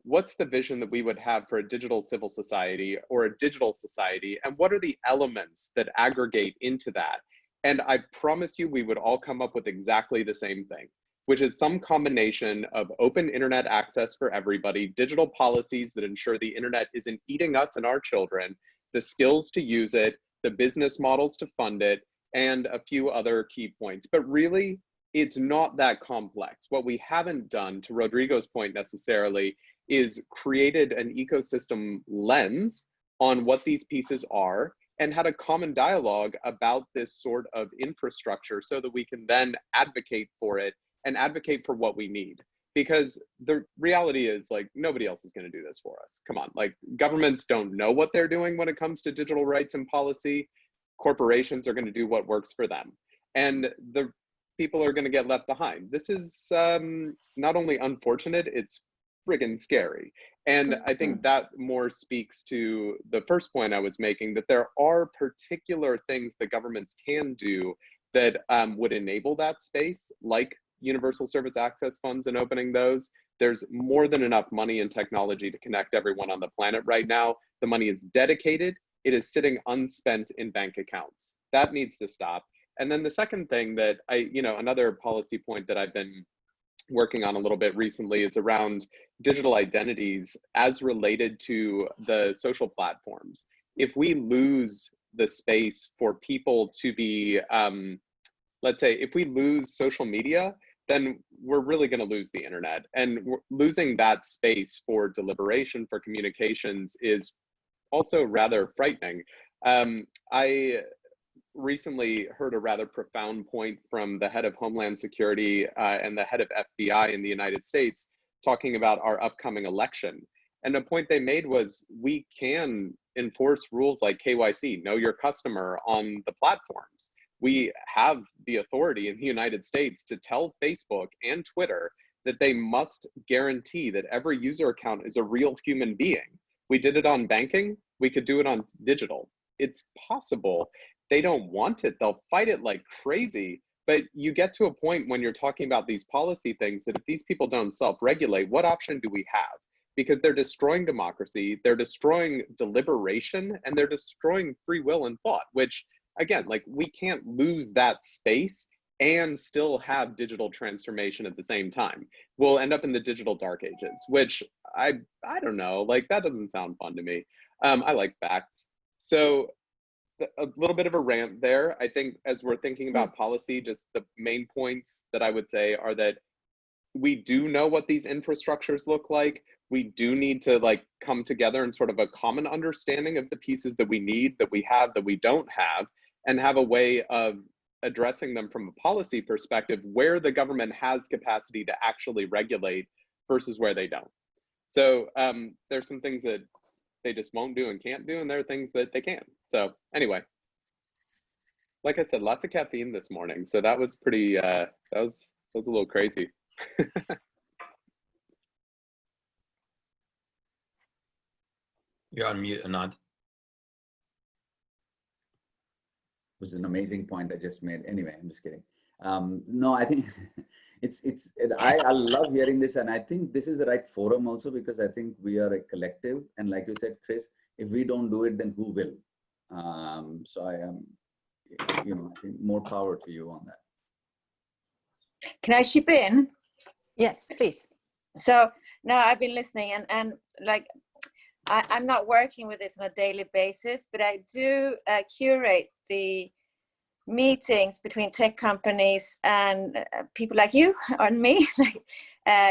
what's the vision that we would have for a digital civil society or a digital society, and what are the elements that aggregate into that, And I promise you, we would all come up with exactly the same thing, which is some combination of open internet access for everybody, digital policies that ensure the internet isn't eating us and our children, the skills to use it, the business models to fund it, and a few other key points. But really, it's not that complex. What we haven't done, to Rodrigo's point necessarily, is created an ecosystem lens on what these pieces are and had a common dialogue about this sort of infrastructure so that we can then advocate for it and advocate for what we need. Because the reality is, like, nobody else is going to do this for us. Come on, like, governments don't know what they're doing when it comes to digital rights and policy. Corporations are going to do what works for them. And the people are going to get left behind. This is not only unfortunate, it's friggin' scary. And I think that more speaks to the first point I was making, that there are particular things that governments can do that would enable that space, like universal service access funds and opening those. There's more than enough money and technology to connect everyone on the planet right now. The money is dedicated. It is sitting unspent in bank accounts. That needs to stop. And then the second thing that another policy point that I've been working on a little bit recently is around digital identities as related to the social platforms. If we lose the space for people to be, let's say, if we lose social media, then we're really going to lose the internet. And losing that space for deliberation, for communications, is also rather frightening. I recently heard a rather profound point from the head of Homeland Security and the head of FBI in the United States talking about our upcoming election. And the point they made was, we can enforce rules like KYC, know your customer, on the platforms. We have the authority in the United States to tell Facebook and Twitter that they must guarantee that every user account is a real human being. We did it on banking, we could do it on digital. It's possible. They don't want it, they'll fight it like crazy. But you get to a point when you're talking about these policy things that if these people don't self-regulate, what option do we have? Because they're destroying democracy, they're destroying deliberation, and they're destroying free will and thought, which, again, like, we can't lose that space and still have digital transformation at the same time. We'll end up in the digital dark ages, which I don't know, like, that doesn't sound fun to me. I like facts. So a little bit of a rant there. I think as we're thinking about policy, just the main points that I would say are that we do know what these infrastructures look like. We do need to, like, come together in sort of a common understanding of the pieces that we need, that we have, that we don't have, and have a way of addressing them from a policy perspective where the government has capacity to actually regulate versus where they don't. So there's some things that they just won't do and can't do, and there are things that they can. So anyway, like I said, lots of caffeine this morning. So that was pretty, that was a little crazy. You're on mute, Anand. It was an amazing point I just made. Anyway, I'm just kidding. No, I think I love hearing this, and I think this is the right forum also, because I think we are a collective, and like you said, Chris, if we don't do it, then who will? So I am, I think more power to you on that. Can I chip in? Yes, please. So no, I've been listening, and like, I'm not working with this on a daily basis, but I do curate the meetings between tech companies and people like you and me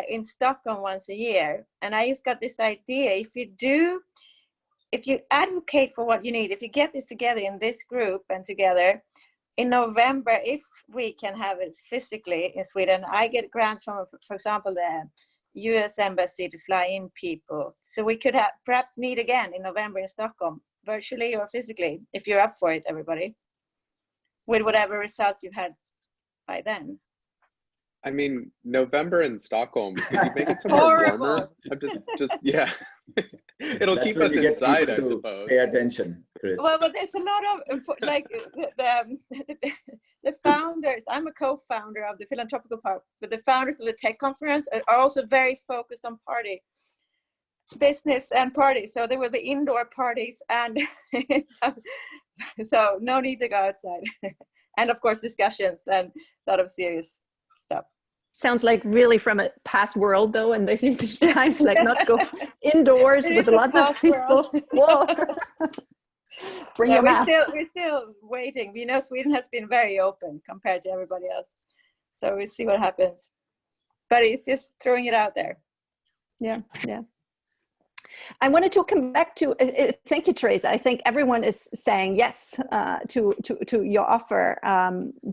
in Stockholm once a year. And I just got this idea: if you advocate for what you need, if you get this together in this group and together in November, if we can have it physically in Sweden, I get grants from, for example, the US Embassy to fly in people. So we could perhaps meet again in November in Stockholm, virtually or physically, if you're up for it, everybody, with whatever results you've had by then. I mean, November in Stockholm, could you make it somewhere warmer? I'm just yeah. It'll keep us inside, I suppose. Pay attention, Chris. Well, but there's a lot of, like, the founders, I'm a co-founder of the Philanthropical Park, but the founders of the tech conference are also very focused on party business and parties. So there will be indoor parties, and so no need to go outside. and of course discussions and a lot of serious stuff. Sounds like really from a past world though, and these times like not go indoors with lots of people. Whoa. Bring your mask. We're still waiting. We know Sweden has been very open compared to everybody else, so we'll see what happens. But it's just throwing it out there. Yeah, yeah. I wanted to come back to, thank you, Teresa. I think everyone is saying yes to your offer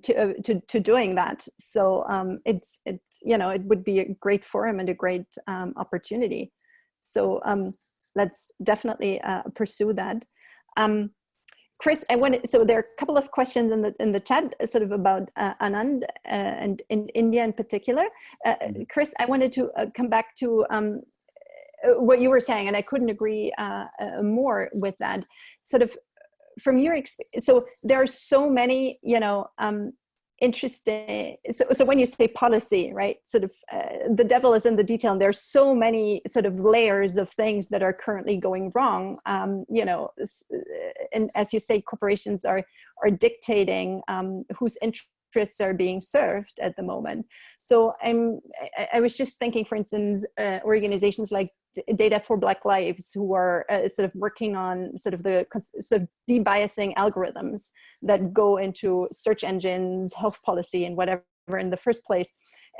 to doing that. So it's you know, it would be a great forum and a great opportunity. So let's definitely pursue that. Chris, so there are a couple of questions in the chat sort of about Anand and in India in particular. Chris, I wanted to come back to what you were saying, and I couldn't agree more with that. Sort of from your experience, so there are so many, you know, interesting. So when you say policy, right? Sort of the devil is in the detail. And there's so many sort of layers of things that are currently going wrong. You know, and as you say, corporations are dictating whose interests are being served at the moment. So I was just thinking, for instance, organizations like Data for Black Lives, who are sort of working on sort of the sort of debiasing algorithms that go into search engines, health policy, and whatever in the first place,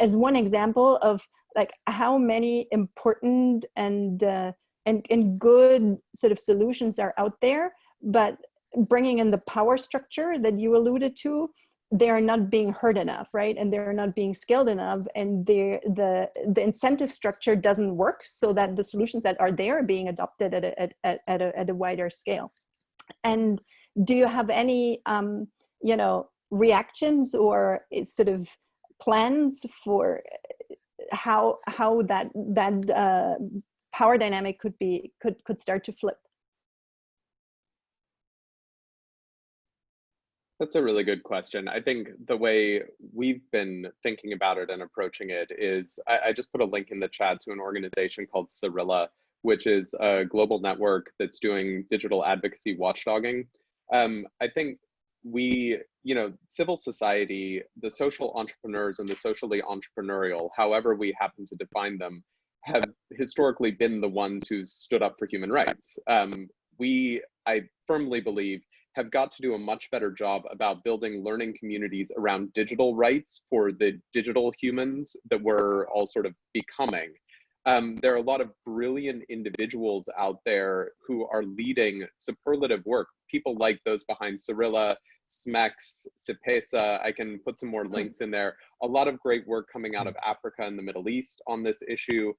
as one example of like how many important and good sort of solutions are out there, but bringing in the power structure that you alluded to, they are not being heard enough, right? And they're not being scaled enough, and the incentive structure doesn't work, so that the solutions that are there are being adopted at a wider scale. And do you have any you know, reactions or sort of plans for how that power dynamic could start to flip? That's a really good question. I think the way we've been thinking about it and approaching it is, I just put a link in the chat to an organization called Cirilla, which is a global network that's doing digital advocacy watchdogging. I think we, you know, civil society, the social entrepreneurs and the socially entrepreneurial, however we happen to define them, have historically been the ones who stood up for human rights. I firmly believe, have got to do a much better job about building learning communities around digital rights for the digital humans that we're all sort of becoming. There are a lot of brilliant individuals out there who are leading superlative work. People like those behind Cirilla, SMEX, CIPESA. I can put some more links in there. A lot of great work coming out of Africa and the Middle East on this issue.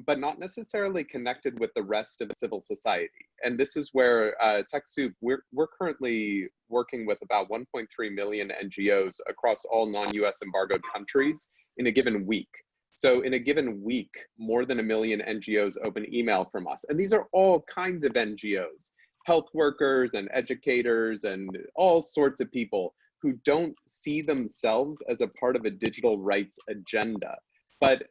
But not necessarily connected with the rest of civil society. And this is where TechSoup, we're currently working with about 1.3 million NGOs across all non-US embargoed countries in a given week. So in a given week, more than 1 million NGOs open email from us. And these are all kinds of NGOs, health workers and educators and all sorts of people who don't see themselves as a part of a digital rights agenda. But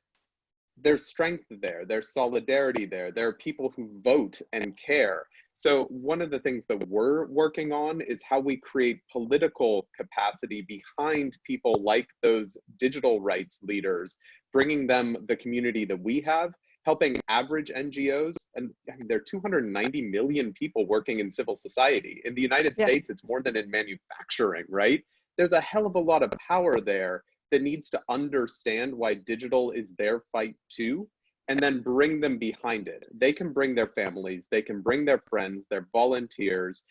there's strength there, there's solidarity there, there are people who vote and care. So one of the things that we're working on is how we create political capacity behind people like those digital rights leaders, bringing them the community that we have, helping average NGOs, and I mean, there are 290 million people working in civil society. In the United States, it's more than in manufacturing, right? There's a hell of a lot of power there that needs to understand why digital is their fight too, and then bring them behind it. They can bring their families, they can bring their friends, their volunteers.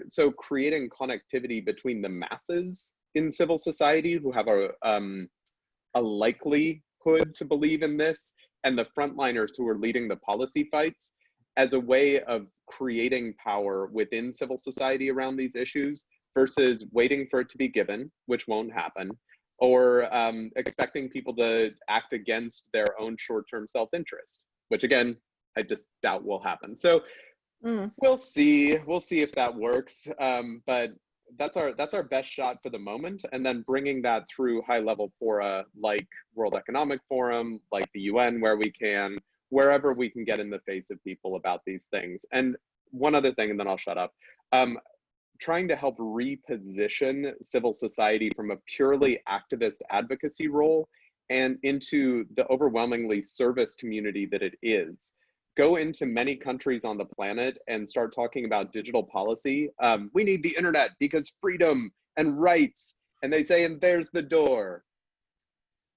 So creating connectivity between the masses in civil society who have a likelihood to believe in this, and the frontliners who are leading the policy fights, as a way of creating power within civil society around these issues, versus waiting for it to be given, which won't happen, or expecting people to act against their own short-term self-interest, which again, I just doubt will happen. So we'll see if that works. But that's our best shot for the moment. And then bringing that through high-level fora like World Economic Forum, like the UN, where we can, wherever we can get in the face of people about these things. And one other thing, and then I'll shut up. trying to help reposition civil society from a purely activist advocacy role and into the overwhelmingly service community that it is. Go into many countries on the planet and start talking about digital policy. We need the internet because freedom and rights, and they say, and there's the door.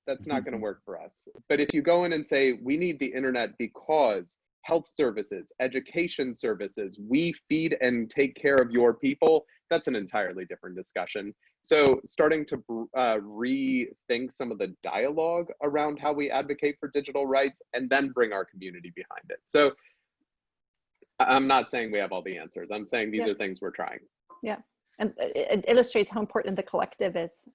That's not going to work for us. But if you go in and say, we need the internet because health services, education services, we feed and take care of your people, that's an entirely different discussion. So starting to rethink some of the dialogue around how we advocate for digital rights and then bring our community behind it. So I'm not saying we have all the answers. I'm saying these are things we're trying. Yeah, and it illustrates how important the collective is.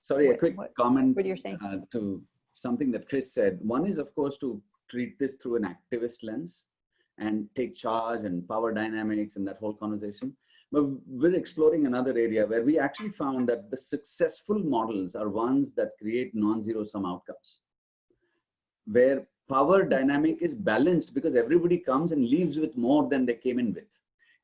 Sorry, a quick comment what you're saying. To something that Chris said. One is, of course, to treat this through an activist lens and take charge and power dynamics and that whole conversation. But we're exploring another area where we actually found that the successful models are ones that create non-zero sum outcomes, where power dynamic is balanced because everybody comes and leaves with more than they came in with.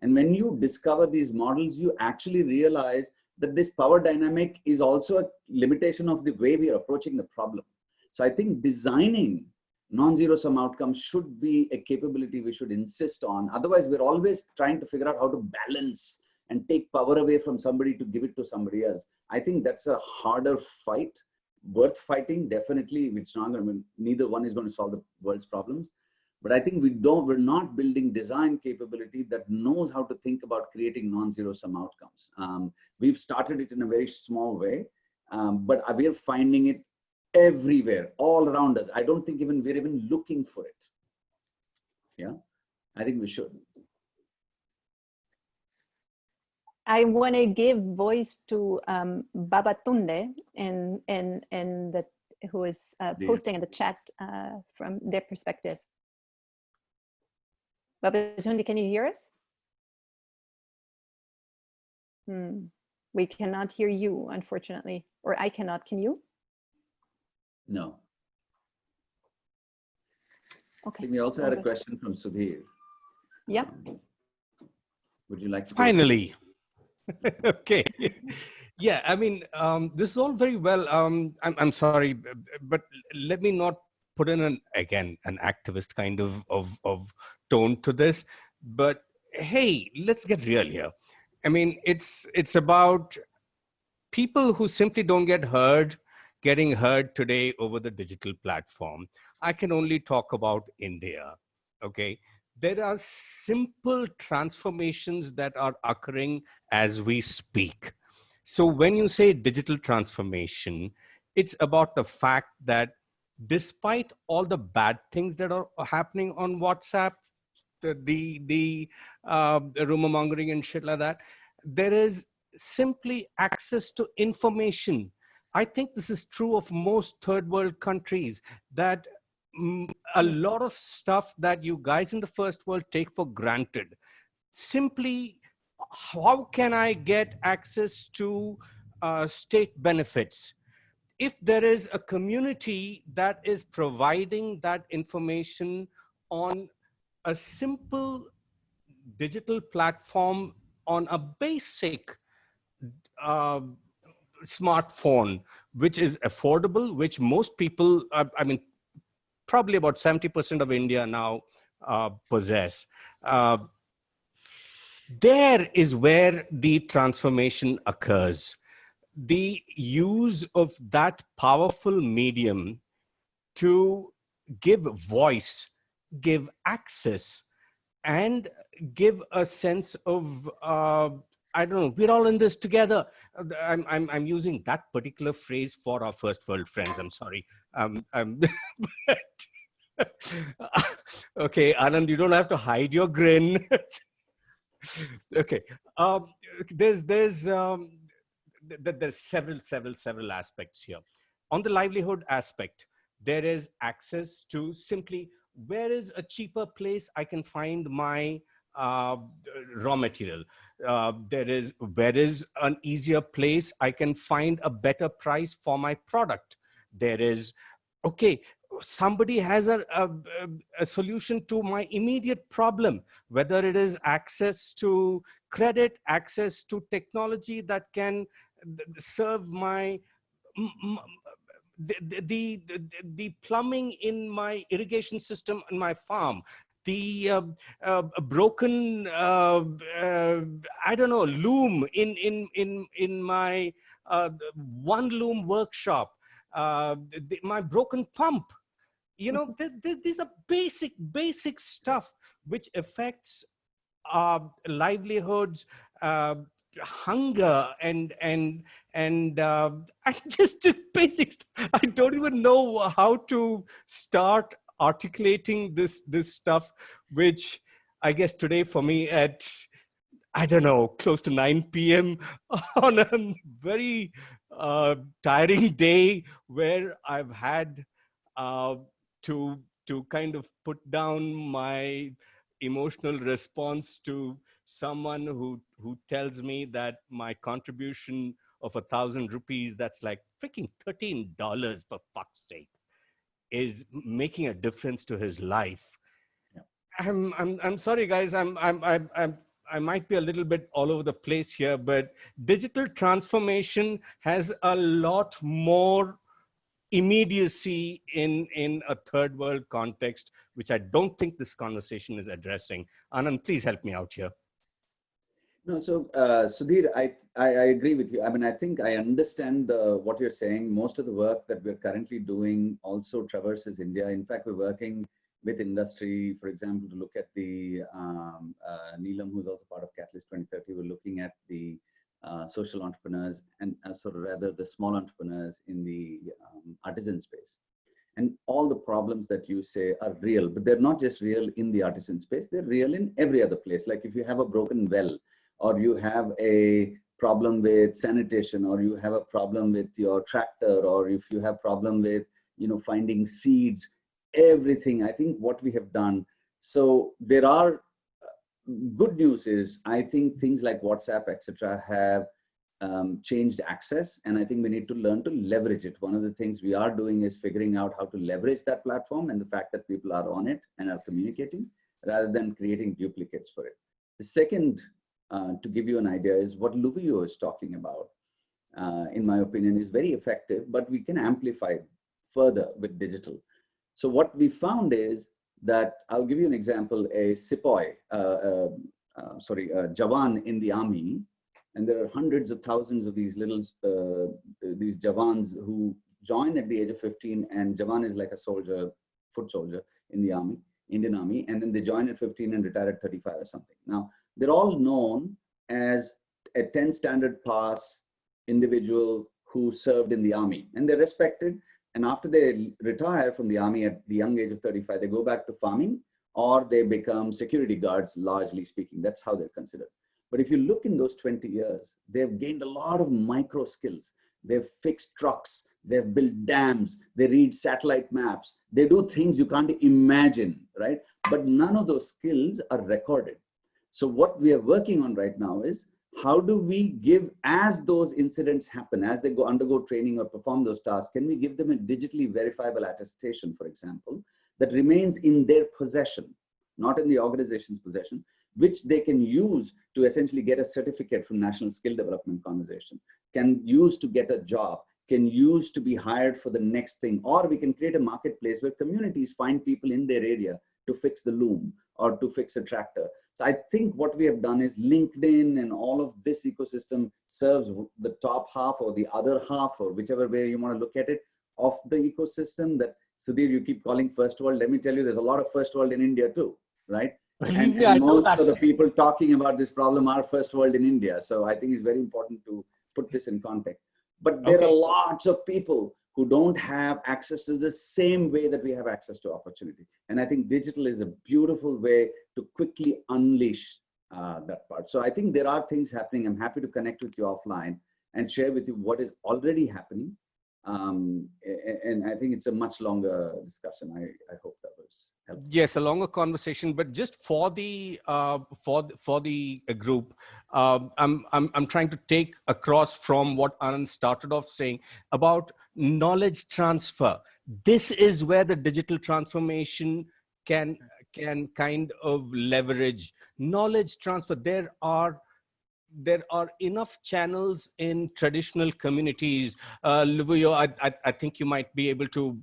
And when you discover these models, you actually realize that this power dynamic is also a limitation of the way we are approaching the problem. So I think designing non-zero sum outcomes should be a capability we should insist on. Otherwise, we're always trying to figure out how to balance and take power away from somebody to give it to somebody else. I think that's a harder fight, worth fighting, definitely. It's not going to, neither one is going to solve the world's problems. But I think we're not building design capability that knows how to think about creating non-zero sum outcomes. We've started it in a very small way, but we're finding it everywhere, all around us. I don't think we're even looking for it. Yeah, I think we should. I want to give voice to Babatunde who is posting in the chat from their perspective. Babatunde, can you hear us? We cannot hear you, unfortunately, or I cannot. Can you? No. Okay. We also had a question from Sudhir. Yeah. Would you like to? Finally. Okay. Yeah, I mean, this is all very well. I'm sorry, but let me not put in an activist kind of tone to this. But hey, let's get real here. I mean, it's about people who simply don't getting heard today over the digital platform. I can only talk about India, okay? There are simple transformations that are occurring as we speak. So when you say digital transformation, it's about the fact that despite all the bad things that are happening on WhatsApp, the rumor mongering and shit like that, there is simply access to information. I think this is true of most third world countries, that a lot of stuff that you guys in the first world take for granted, simply, how can I get access to state benefits? If there is a community that is providing that information on a simple digital platform on a basic smartphone, which is affordable, which most people, I mean, probably about 70% of India now possess. There is where the transformation occurs. The use of that powerful medium to give voice, give access, and give a sense of, I don't know, we're all in this together. I'm using that particular phrase for our first world friends. I'm sorry. Okay, Anand, you don't have to hide your grin. Okay, there's several aspects here. On the livelihood aspect, there is access to simply, where is a cheaper place I can find my raw material? Where is an easier place I can find a better price for my product? There is, okay, somebody has a solution to my immediate problem, whether it is access to credit, access to technology that can serve my the plumbing in my irrigation system on my farm, the broken I don't know, loom in my one loom workshop, my broken pump. You know, these are basic stuff which affects livelihoods, hunger, and just basics. I don't even know how to start articulating this stuff, which I guess today for me at, I don't know, close to 9 p.m. on a very tiring day where I've had to kind of put down my emotional response to someone who tells me that my contribution of 1,000 rupees, that's like freaking $13 for fuck's sake, is making a difference to his life. I'm sorry, guys. I might be a little bit all over the place here, but digital transformation has a lot more immediacy in a third world context, which I don't think this conversation is addressing. Anand, please help me out here. No, so Sudhir, I agree with you. I mean, I think I understand what you're saying. Most of the work that we're currently doing also traverses India. In fact, we're working with industry, for example, to look at the Neelam, who's also part of Catalyst 2030. We're looking at the social entrepreneurs and sort of rather the small entrepreneurs in the artisan space. And all the problems that you say are real, but they're not just real in the artisan space, they're real in every other place. Like if you have a broken well, or you have a problem with sanitation, or you have a problem with your tractor, or if you have problem with, you know, finding seeds, everything, I think what we have done. So there are good news is, I think things like WhatsApp, etc., have changed access, and I think we need to learn to leverage it. One of the things we are doing is figuring out how to leverage that platform and the fact that people are on it and are communicating rather than creating duplicates for it. The second, to give you an idea, is what Luvio is talking about, in my opinion, is very effective, but we can amplify it further with digital. So what we found is that, I'll give you an example, a Sepoy, a Jawan in the army, and there are hundreds of thousands of these little, these Jawans who join at the age of 15, and Jawan is like a soldier, foot soldier in the army, Indian army, and then they join at 15 and retire at 35 or something. Now, they're all known as a 10 standard pass individual who served in the army, and they're respected. And after they retire from the army at the young age of 35, they go back to farming, or they become security guards, largely speaking. That's how they're considered. But if you look in those 20 years, they've gained a lot of micro skills. They've fixed trucks, they've built dams, they read satellite maps, they do things you can't imagine, right? But none of those skills are recorded. So what we are working on right now is, how do we give, as those incidents happen, as they undergo training or perform those tasks, can we give them a digitally verifiable attestation, for example, that remains in their possession, not in the organization's possession, which they can use to essentially get a certificate from National Skill Development Conversation, can use to get a job, can use to be hired for the next thing, or we can create a marketplace where communities find people in their area to fix the loom or to fix a tractor. So I think what we have done is LinkedIn and all of this ecosystem serves the top half or the other half, or whichever way you want to look at it, of the ecosystem that, Sudhir, you keep calling first world. Let me tell you, there's a lot of first world in India too, right? And most of the people talking about this problem are first world in India. So I think it's very important to put this in context. But there are lots of people who don't have access to the same way that we have access to opportunity. And I think digital is a beautiful way to quickly unleash that part. So I think there are things happening. I'm happy to connect with you offline and share with you what is already happening. And I think it's a much longer discussion. I hope that was helpful. Yes, a longer conversation, but just for the group, I'm trying to take across from what Anand started off saying about knowledge transfer. This is where the digital transformation can kind of leverage knowledge transfer. There are there are enough channels in traditional communities. Luvuyo, I think you might be able to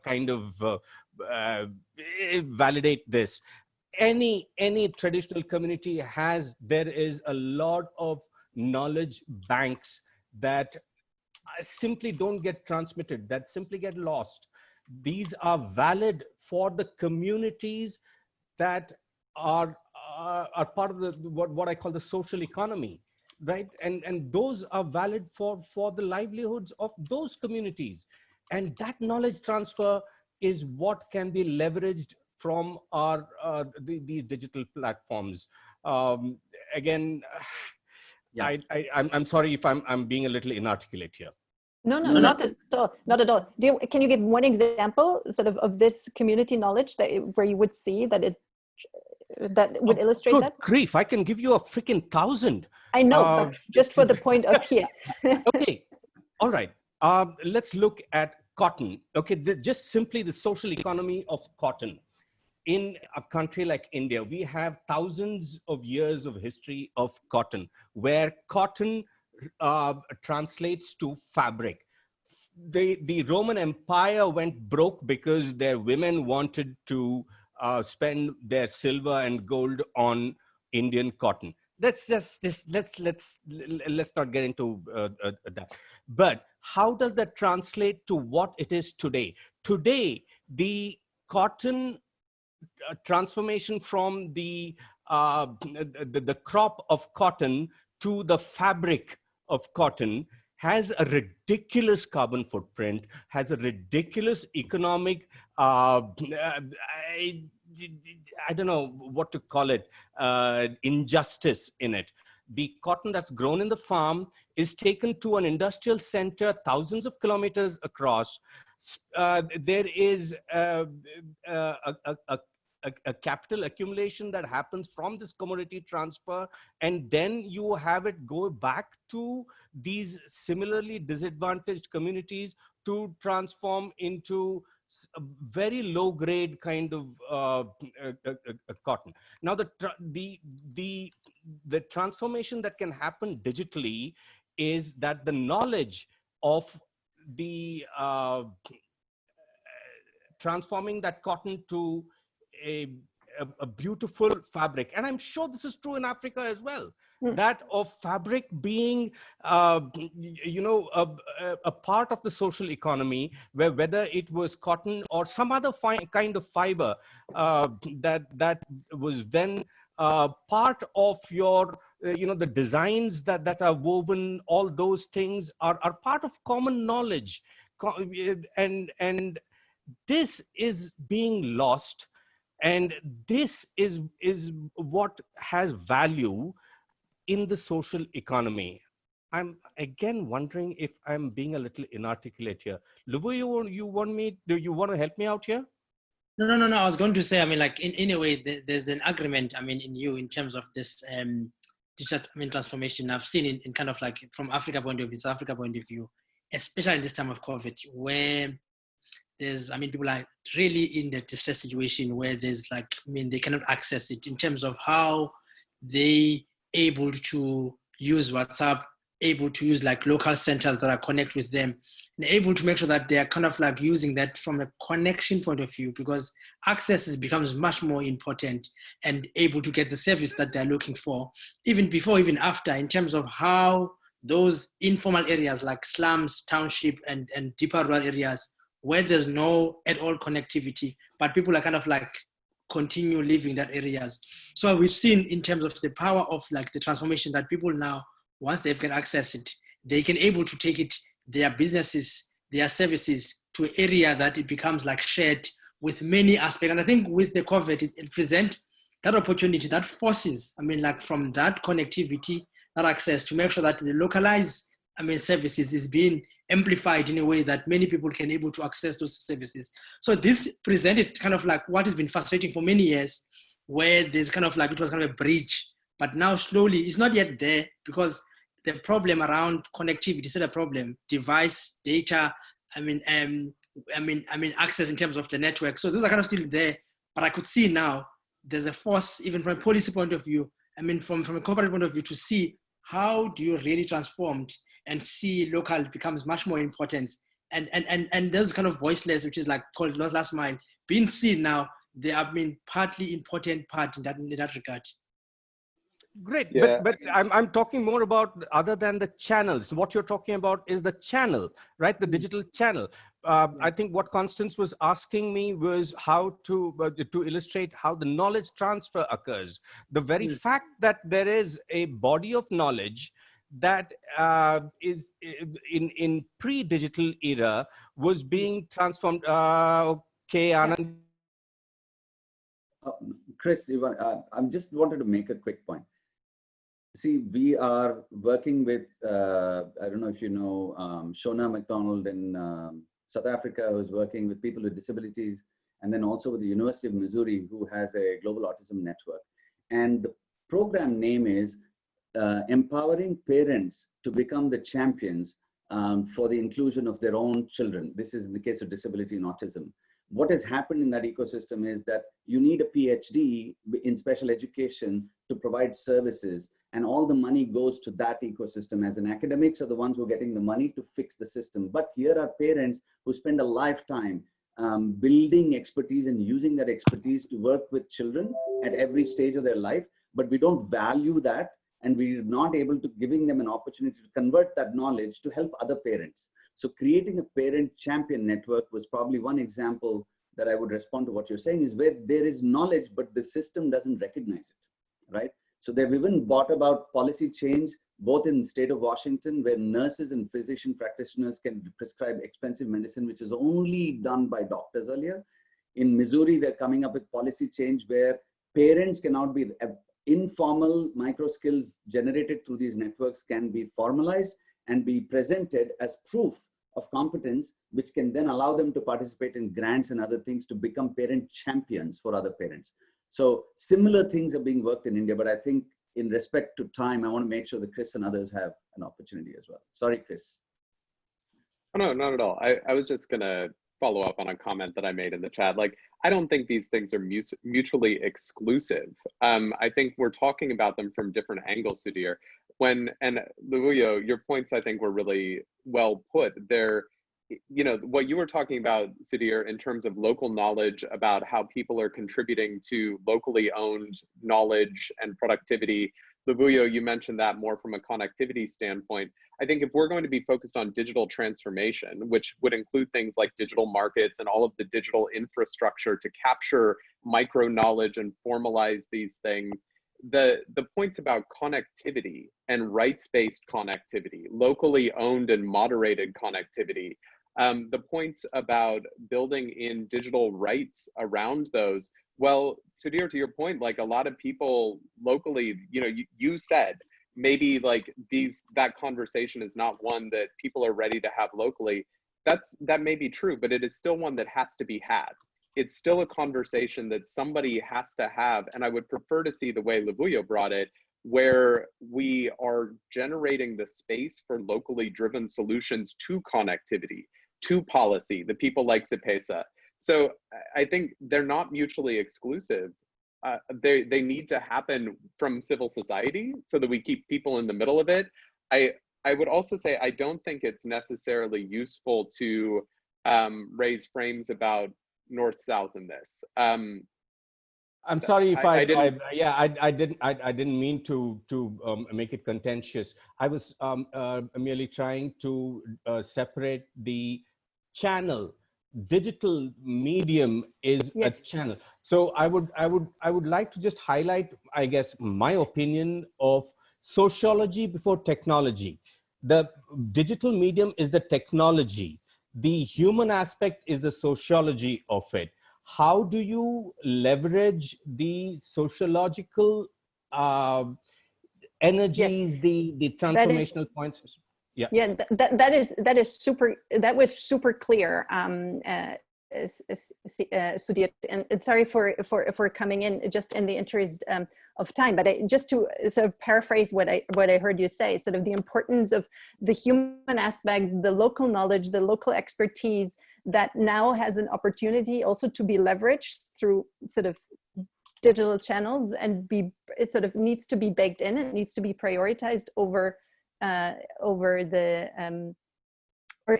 kind of validate this. Any traditional community there is a lot of knowledge banks that simply don't get transmitted, that simply get lost. These are valid for the communities that are part of what I call the social economy, right? And those are valid for the livelihoods of those communities. And that knowledge transfer is what can be leveraged from our these digital platforms. Again, yeah. I'm sorry if I'm being a little inarticulate here. No, not at all. Not at all. Can you give one example, sort of this community knowledge where you would see that that would illustrate good that? Grief, I can give you a freaking 1,000. I know, but just for the point of here. Okay, all right. Let's look at cotton. Okay, just simply the social economy of cotton. In a country like India, we have thousands of years of history of cotton, where cotton translates to fabric. The Roman Empire went broke because their women wanted to spend their silver and gold on Indian cotton. Let's not get into that. But how does that translate to what it is today? Today, the cotton transformation from the crop of cotton to the fabric of cotton has a ridiculous carbon footprint, has a ridiculous economic, I don't know what to call it, injustice in it. The cotton that's grown in the farm is taken to an industrial center thousands of kilometers across. There is a capital accumulation that happens from this commodity transfer, and then you have it go back to these similarly disadvantaged communities to transform into a very low grade kind of cotton. Now the transformation that can happen digitally is that the knowledge of the transforming that cotton to a beautiful fabric, and I'm sure this is true in Africa as well, that of fabric being a part of the social economy, where whether it was cotton or some other kind of fiber that was then part of your the designs that are woven, all those things are part of common knowledge, and this is being lost. And this is what has value in the social economy. I'm again wondering if I'm being a little inarticulate here. Lubu, do you want to help me out here? No. I was going to say, I mean, like in a way, there's an agreement, I mean, in you in terms of this digital transformation. I've seen in kind of like from Africa point of view, South Africa point of view, especially in this time of COVID, where people are really in the distress situation where they cannot access it in terms of how they able to use WhatsApp, able to use like local centers that are connect with them, and able to make sure that they are kind of like using that from a connection point of view, because access becomes much more important, and able to get the service that they're looking for, even before, even after, in terms of how those informal areas like slums, township, and deeper rural areas, where there's no at all connectivity, but people are kind of like continue living that areas. So we've seen in terms of the power of like the transformation that people now, once they've can access it, they can able to take it, their businesses, their services to an area that it becomes like shared with many aspects. And I think with the COVID, it presents that opportunity that forces, like from that connectivity, that access to make sure that the localized, services is being amplified in a way that many people can able to access those services. So this presented kind of like what has been frustrating for many years, where there's kind of like, it was kind of a bridge, but now slowly it's not yet there, because the problem around connectivity is not a problem, device, data, access in terms of the network. So those are kind of still there, but I could see now there's a force, even from a policy point of view, I mean, from a corporate point of view, to see how do you really transform and see local becomes much more important. And those kind of voiceless, which is like called last mile, being seen now, they have been partly important part in that regard. Great, Yeah. but I'm talking more about other than the channels. What you're talking about is the channel, right? The digital channel. I think what Constance was asking me was how to illustrate how the knowledge transfer occurs. The very fact that there is a body of knowledge that is in pre-digital era was being transformed. Okay, Anand. Chris, I just wanted to make a quick point. See, we are working with, I don't know if you know, Shona McDonald in South Africa, who's working with people with disabilities, and then also with the University of Missouri, who has a global autism network. And the program name is Empowering Parents to Become the Champions for the Inclusion of Their Own Children. This is in the case of disability and autism. What has happened in that ecosystem is that you need a PhD in special education to provide services, and all the money goes to that ecosystem, as in academics are the ones who are getting the money to fix the system. But here are parents who spend a lifetime building expertise and using that expertise to work with children at every stage of their life, but we don't value that, and we're not able to giving them an opportunity to convert that knowledge to help other parents. So creating a parent champion network was probably one example that I would respond to what you're saying, is where there is knowledge, but the system doesn't recognize it, right? So they've even brought about policy change, both in the state of Washington, where nurses and physician practitioners can prescribe expensive medicine, which is only done by doctors earlier. In Missouri, they're coming up with policy change where parents cannot be, informal micro skills generated through these networks can be formalized and be presented as proof of competence, which can then allow them to participate in grants and other things to become parent champions for other parents. So similar things are being worked in India, but I think in respect to time, I want to make sure that Chris and others have an opportunity as well. Sorry, Chris. Oh, no, not at all. I was just going to follow up on a comment that I made in the chat. Like, I don't think these things are mutually exclusive. I think we're talking about them from different angles, Sudhir. And Luvuyo, your points I think were really well put. They're, you know, what you were talking about, Sudhir, in terms of local knowledge about how people are contributing to locally owned knowledge and productivity. Luvuyo, you mentioned that more from a connectivity standpoint. I think if we're going to be focused on digital transformation, which would include things like digital markets and all of the digital infrastructure to capture micro knowledge and formalize these things, the points about connectivity and rights-based connectivity, locally owned and moderated connectivity, the points about building in digital rights around those. Well, Sudhir, to your point, like a lot of people locally, you know, you said maybe like that conversation is not one that people are ready to have locally. That may be true, but it is still one that has to be had. It's still a conversation that somebody has to have. And I would prefer to see the way Luvuyo brought it, where we are generating the space for locally driven solutions to connectivity, to policy, the people like Zipesa. So I think they're not mutually exclusive. They need to happen from civil society so that we keep people in the middle of it. I would also say I don't think it's necessarily useful to raise frames about north-south in this. I'm sorry if I didn't mean to make it contentious. I was merely trying to separate the channel. Digital medium is a channel. So I would like to just highlight, I guess, my opinion of sociology before technology. The digital medium is the technology. The human aspect is the sociology of it. How do you leverage the sociological energies, the transformational points? Yeah, that was super clear, Sudhir, and sorry for coming in just in the interest of time, but just to sort of paraphrase what I heard you say, sort of the importance of the human aspect, the local knowledge, the local expertise that now has an opportunity also to be leveraged through sort of digital channels and it sort of needs to be baked in. It needs to be prioritized over the or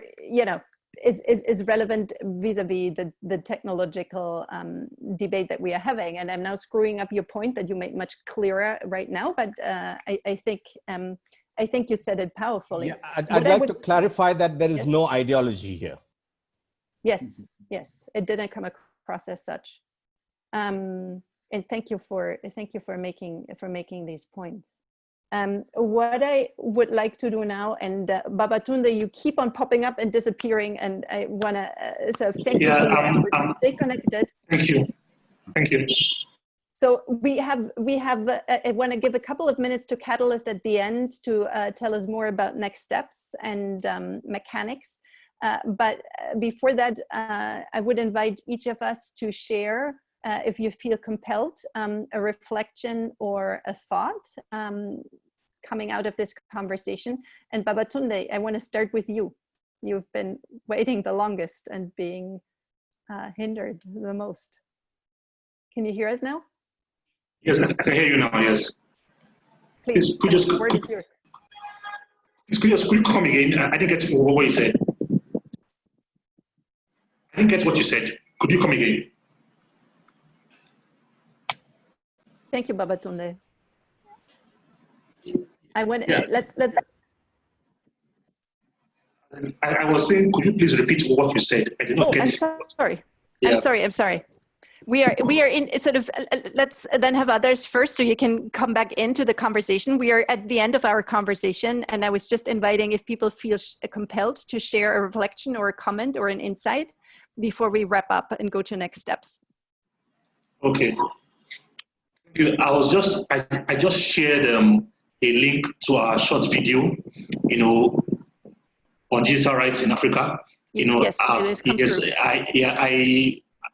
is relevant vis-a-vis the technological debate that we are having. And I'm now screwing up your point that you made much clearer right now, but I think you said it powerfully. Yeah, I'd like to clarify that there is no ideology here. Yes, yes, it didn't come across as such. And thank you for making these points. What I would like to do now, and Babatunde, you keep on popping up and disappearing, and I want to thank you for your effort to stay connected. Thank you. Thank you. So we have. I want to give a couple of minutes to Catalyst at the end to tell us more about next steps and mechanics. But before that, I would invite each of us to share, if you feel compelled, a reflection or a thought coming out of this conversation. And Babatunde, I want to start with you. You've been waiting the longest and being hindered the most. Can you hear us now? Yes, I can hear you now, yes. Please, could you come again? I didn't get what you said. I didn't get what you said. Could you come again? Thank you, Babatunde. I want let's. I was saying, could you please repeat what you said? I did not get it. Sorry. Yeah. I'm sorry. We are in sort of, let's then have others first so you can come back into the conversation. We are at the end of our conversation, and I was just inviting if people feel compelled to share a reflection or a comment or an insight before we wrap up and go to next steps. Okay. I just shared a link to our short video, on digital rights in Africa. Yes, it is come through.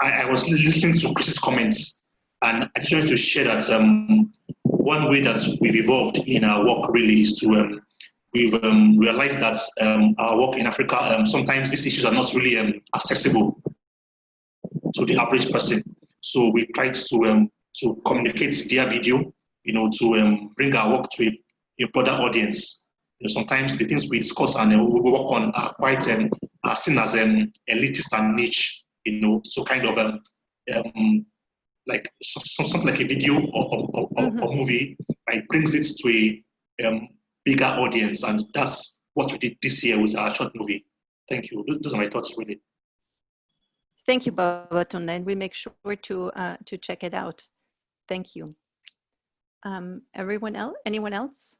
I was listening to Chris's comments, and I just wanted to share that one way that we've evolved in our work really is to we've realized that our work in Africa, sometimes these issues are not really accessible to the average person. So we tried to communicate via video, to bring our work to a broader audience. Sometimes the things we discuss and we work on are quite are seen as elitist and niche. So kind of like something like a video or movie, like brings it to a bigger audience, and that's what we did this year with our short movie. Thank you. Those are my thoughts, really. Thank you, Babatunde, and we make sure to check it out. Thank you. Everyone else? Anyone else?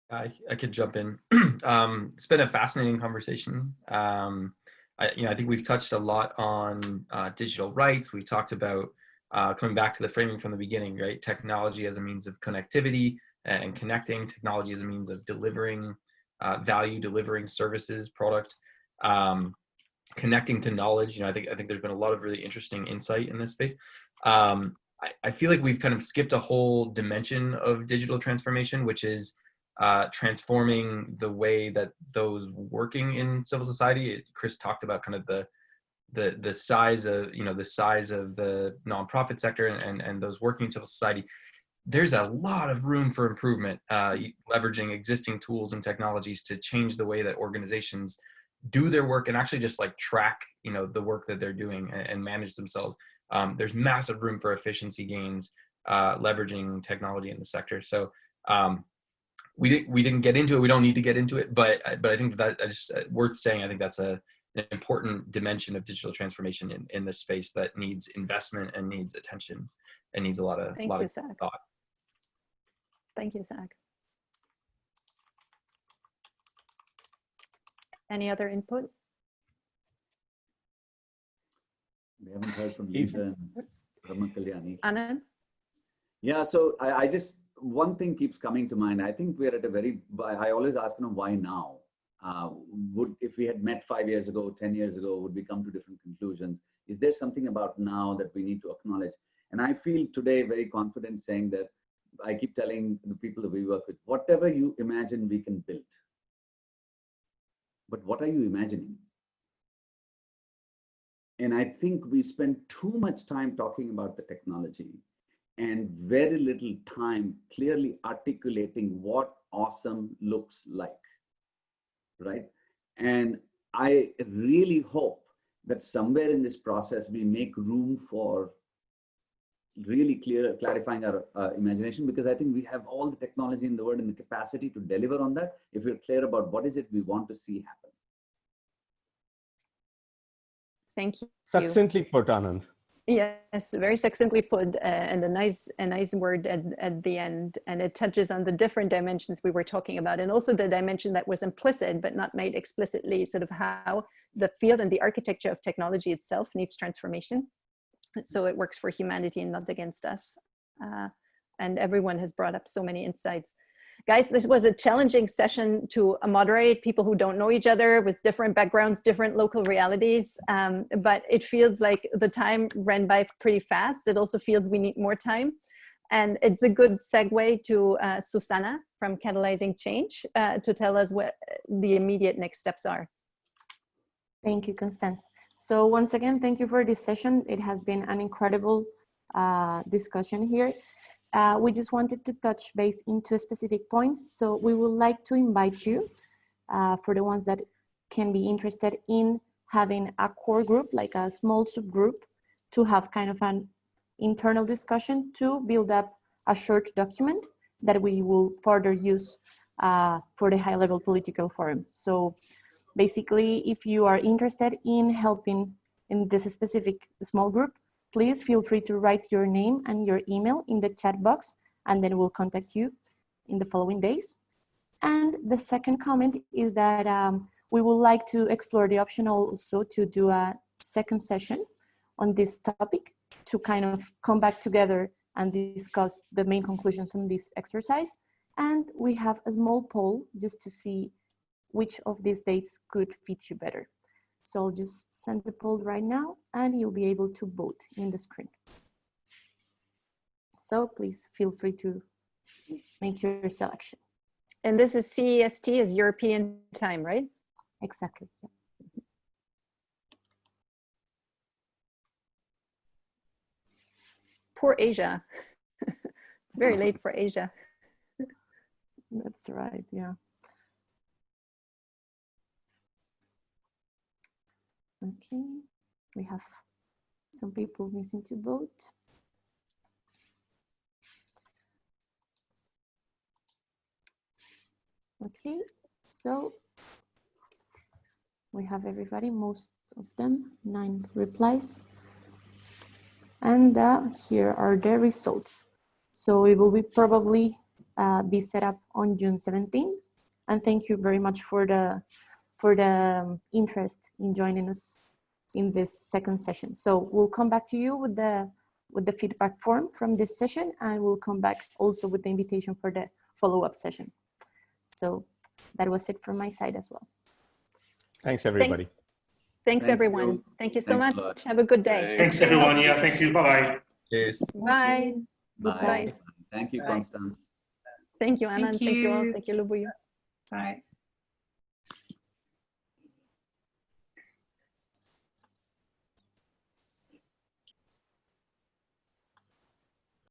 I could jump in. It's been a fascinating conversation. I think we've touched a lot on digital rights. We talked about coming back to the framing from the beginning, right? Technology as a means of connectivity and connecting. Technology as a means of delivering value, delivering services, product, connecting to knowledge. I think there's been a lot of really interesting insight in this space. I feel like we've kind of skipped a whole dimension of digital transformation, which is transforming the way that those working in civil society. Chris talked about kind of the size of the nonprofit sector and those working in civil society. There's a lot of room for improvement, leveraging existing tools and technologies to change the way that organizations do their work and actually just like track the work that they're doing and manage themselves. There's massive room for efficiency gains, leveraging technology in the sector. So we didn't get into it. We don't need to get into it, but I think that it's worth saying. I think that's an important dimension of digital transformation in this space that needs investment and needs attention and needs a lot of thought. Thank you, Zach. Any other input? We haven't heard from Lisa and Paramakalyani. Anand? Yeah, so I just, one thing keeps coming to mind. I think we're at a very, I always ask, why now? If we had met 5 years ago, 10 years ago, would we come to different conclusions? Is there something about now that we need to acknowledge? And I feel today very confident saying that I keep telling the people that we work with, whatever you imagine, we can build. But what are you imagining? And I think we spend too much time talking about the technology and very little time clearly articulating what awesome looks like, right? And I really hope that somewhere in this process, we make room for really clarifying our imagination, because I think we have all the technology in the world and the capacity to deliver on that if we're clear about what is it we want to see happen. Thank you. Succinctly put, Anand. Yes, very succinctly put, and a nice word at the end, and it touches on the different dimensions we were talking about, and also the dimension that was implicit but not made explicitly, sort of how the field and the architecture of technology itself needs transformation, so it works for humanity and not against us. And everyone has brought up so many insights. Guys, this was a challenging session to moderate, people who don't know each other with different backgrounds, different local realities, but it feels like the time ran by pretty fast. It also feels we need more time. And it's a good segue to Susanna from Catalyzing Change to tell us what the immediate next steps are. Thank you, Constance. So once again, thank you for this session. It has been an incredible discussion here. We just wanted to touch base into specific points. So we would like to invite you, for the ones that can be interested in having a core group, like a small subgroup, to have kind of an internal discussion to build up a short document that we will further use for the high-level political forum. So basically, if you are interested in helping in this specific small group, please feel free to write your name and your email in the chat box, and then we'll contact you in the following days. And the second comment is that we would like to explore the option also to do a second session on this topic to kind of come back together and discuss the main conclusions on this exercise. And we have a small poll just to see which of these dates could fit you better. So I'll just send the poll right now and you'll be able to vote in the screen. So please feel free to make your selection. And this is CEST, is European time, right? Exactly. Yeah. Poor Asia. It's very late for Asia. That's right, yeah. Okay, we have some people missing to vote. Okay, so we have everybody, most of them, 9 replies. And here are the results. So it will be probably be set up on June 17th. And thank you very much for the interest in joining us in this second session. So we'll come back to you with the feedback form from this session, and we'll come back also with the invitation for the follow-up session. So that was it from my side as well. Thanks, everybody. Thanks, everyone. Thank you so much. Have a good day. Thanks, everyone. Yeah, thank you. Bye-bye. Cheers. Bye. Bye. Thank you, Constance. Thank you, Anand. Thank you all. Thank you, Lubuyu. Bye.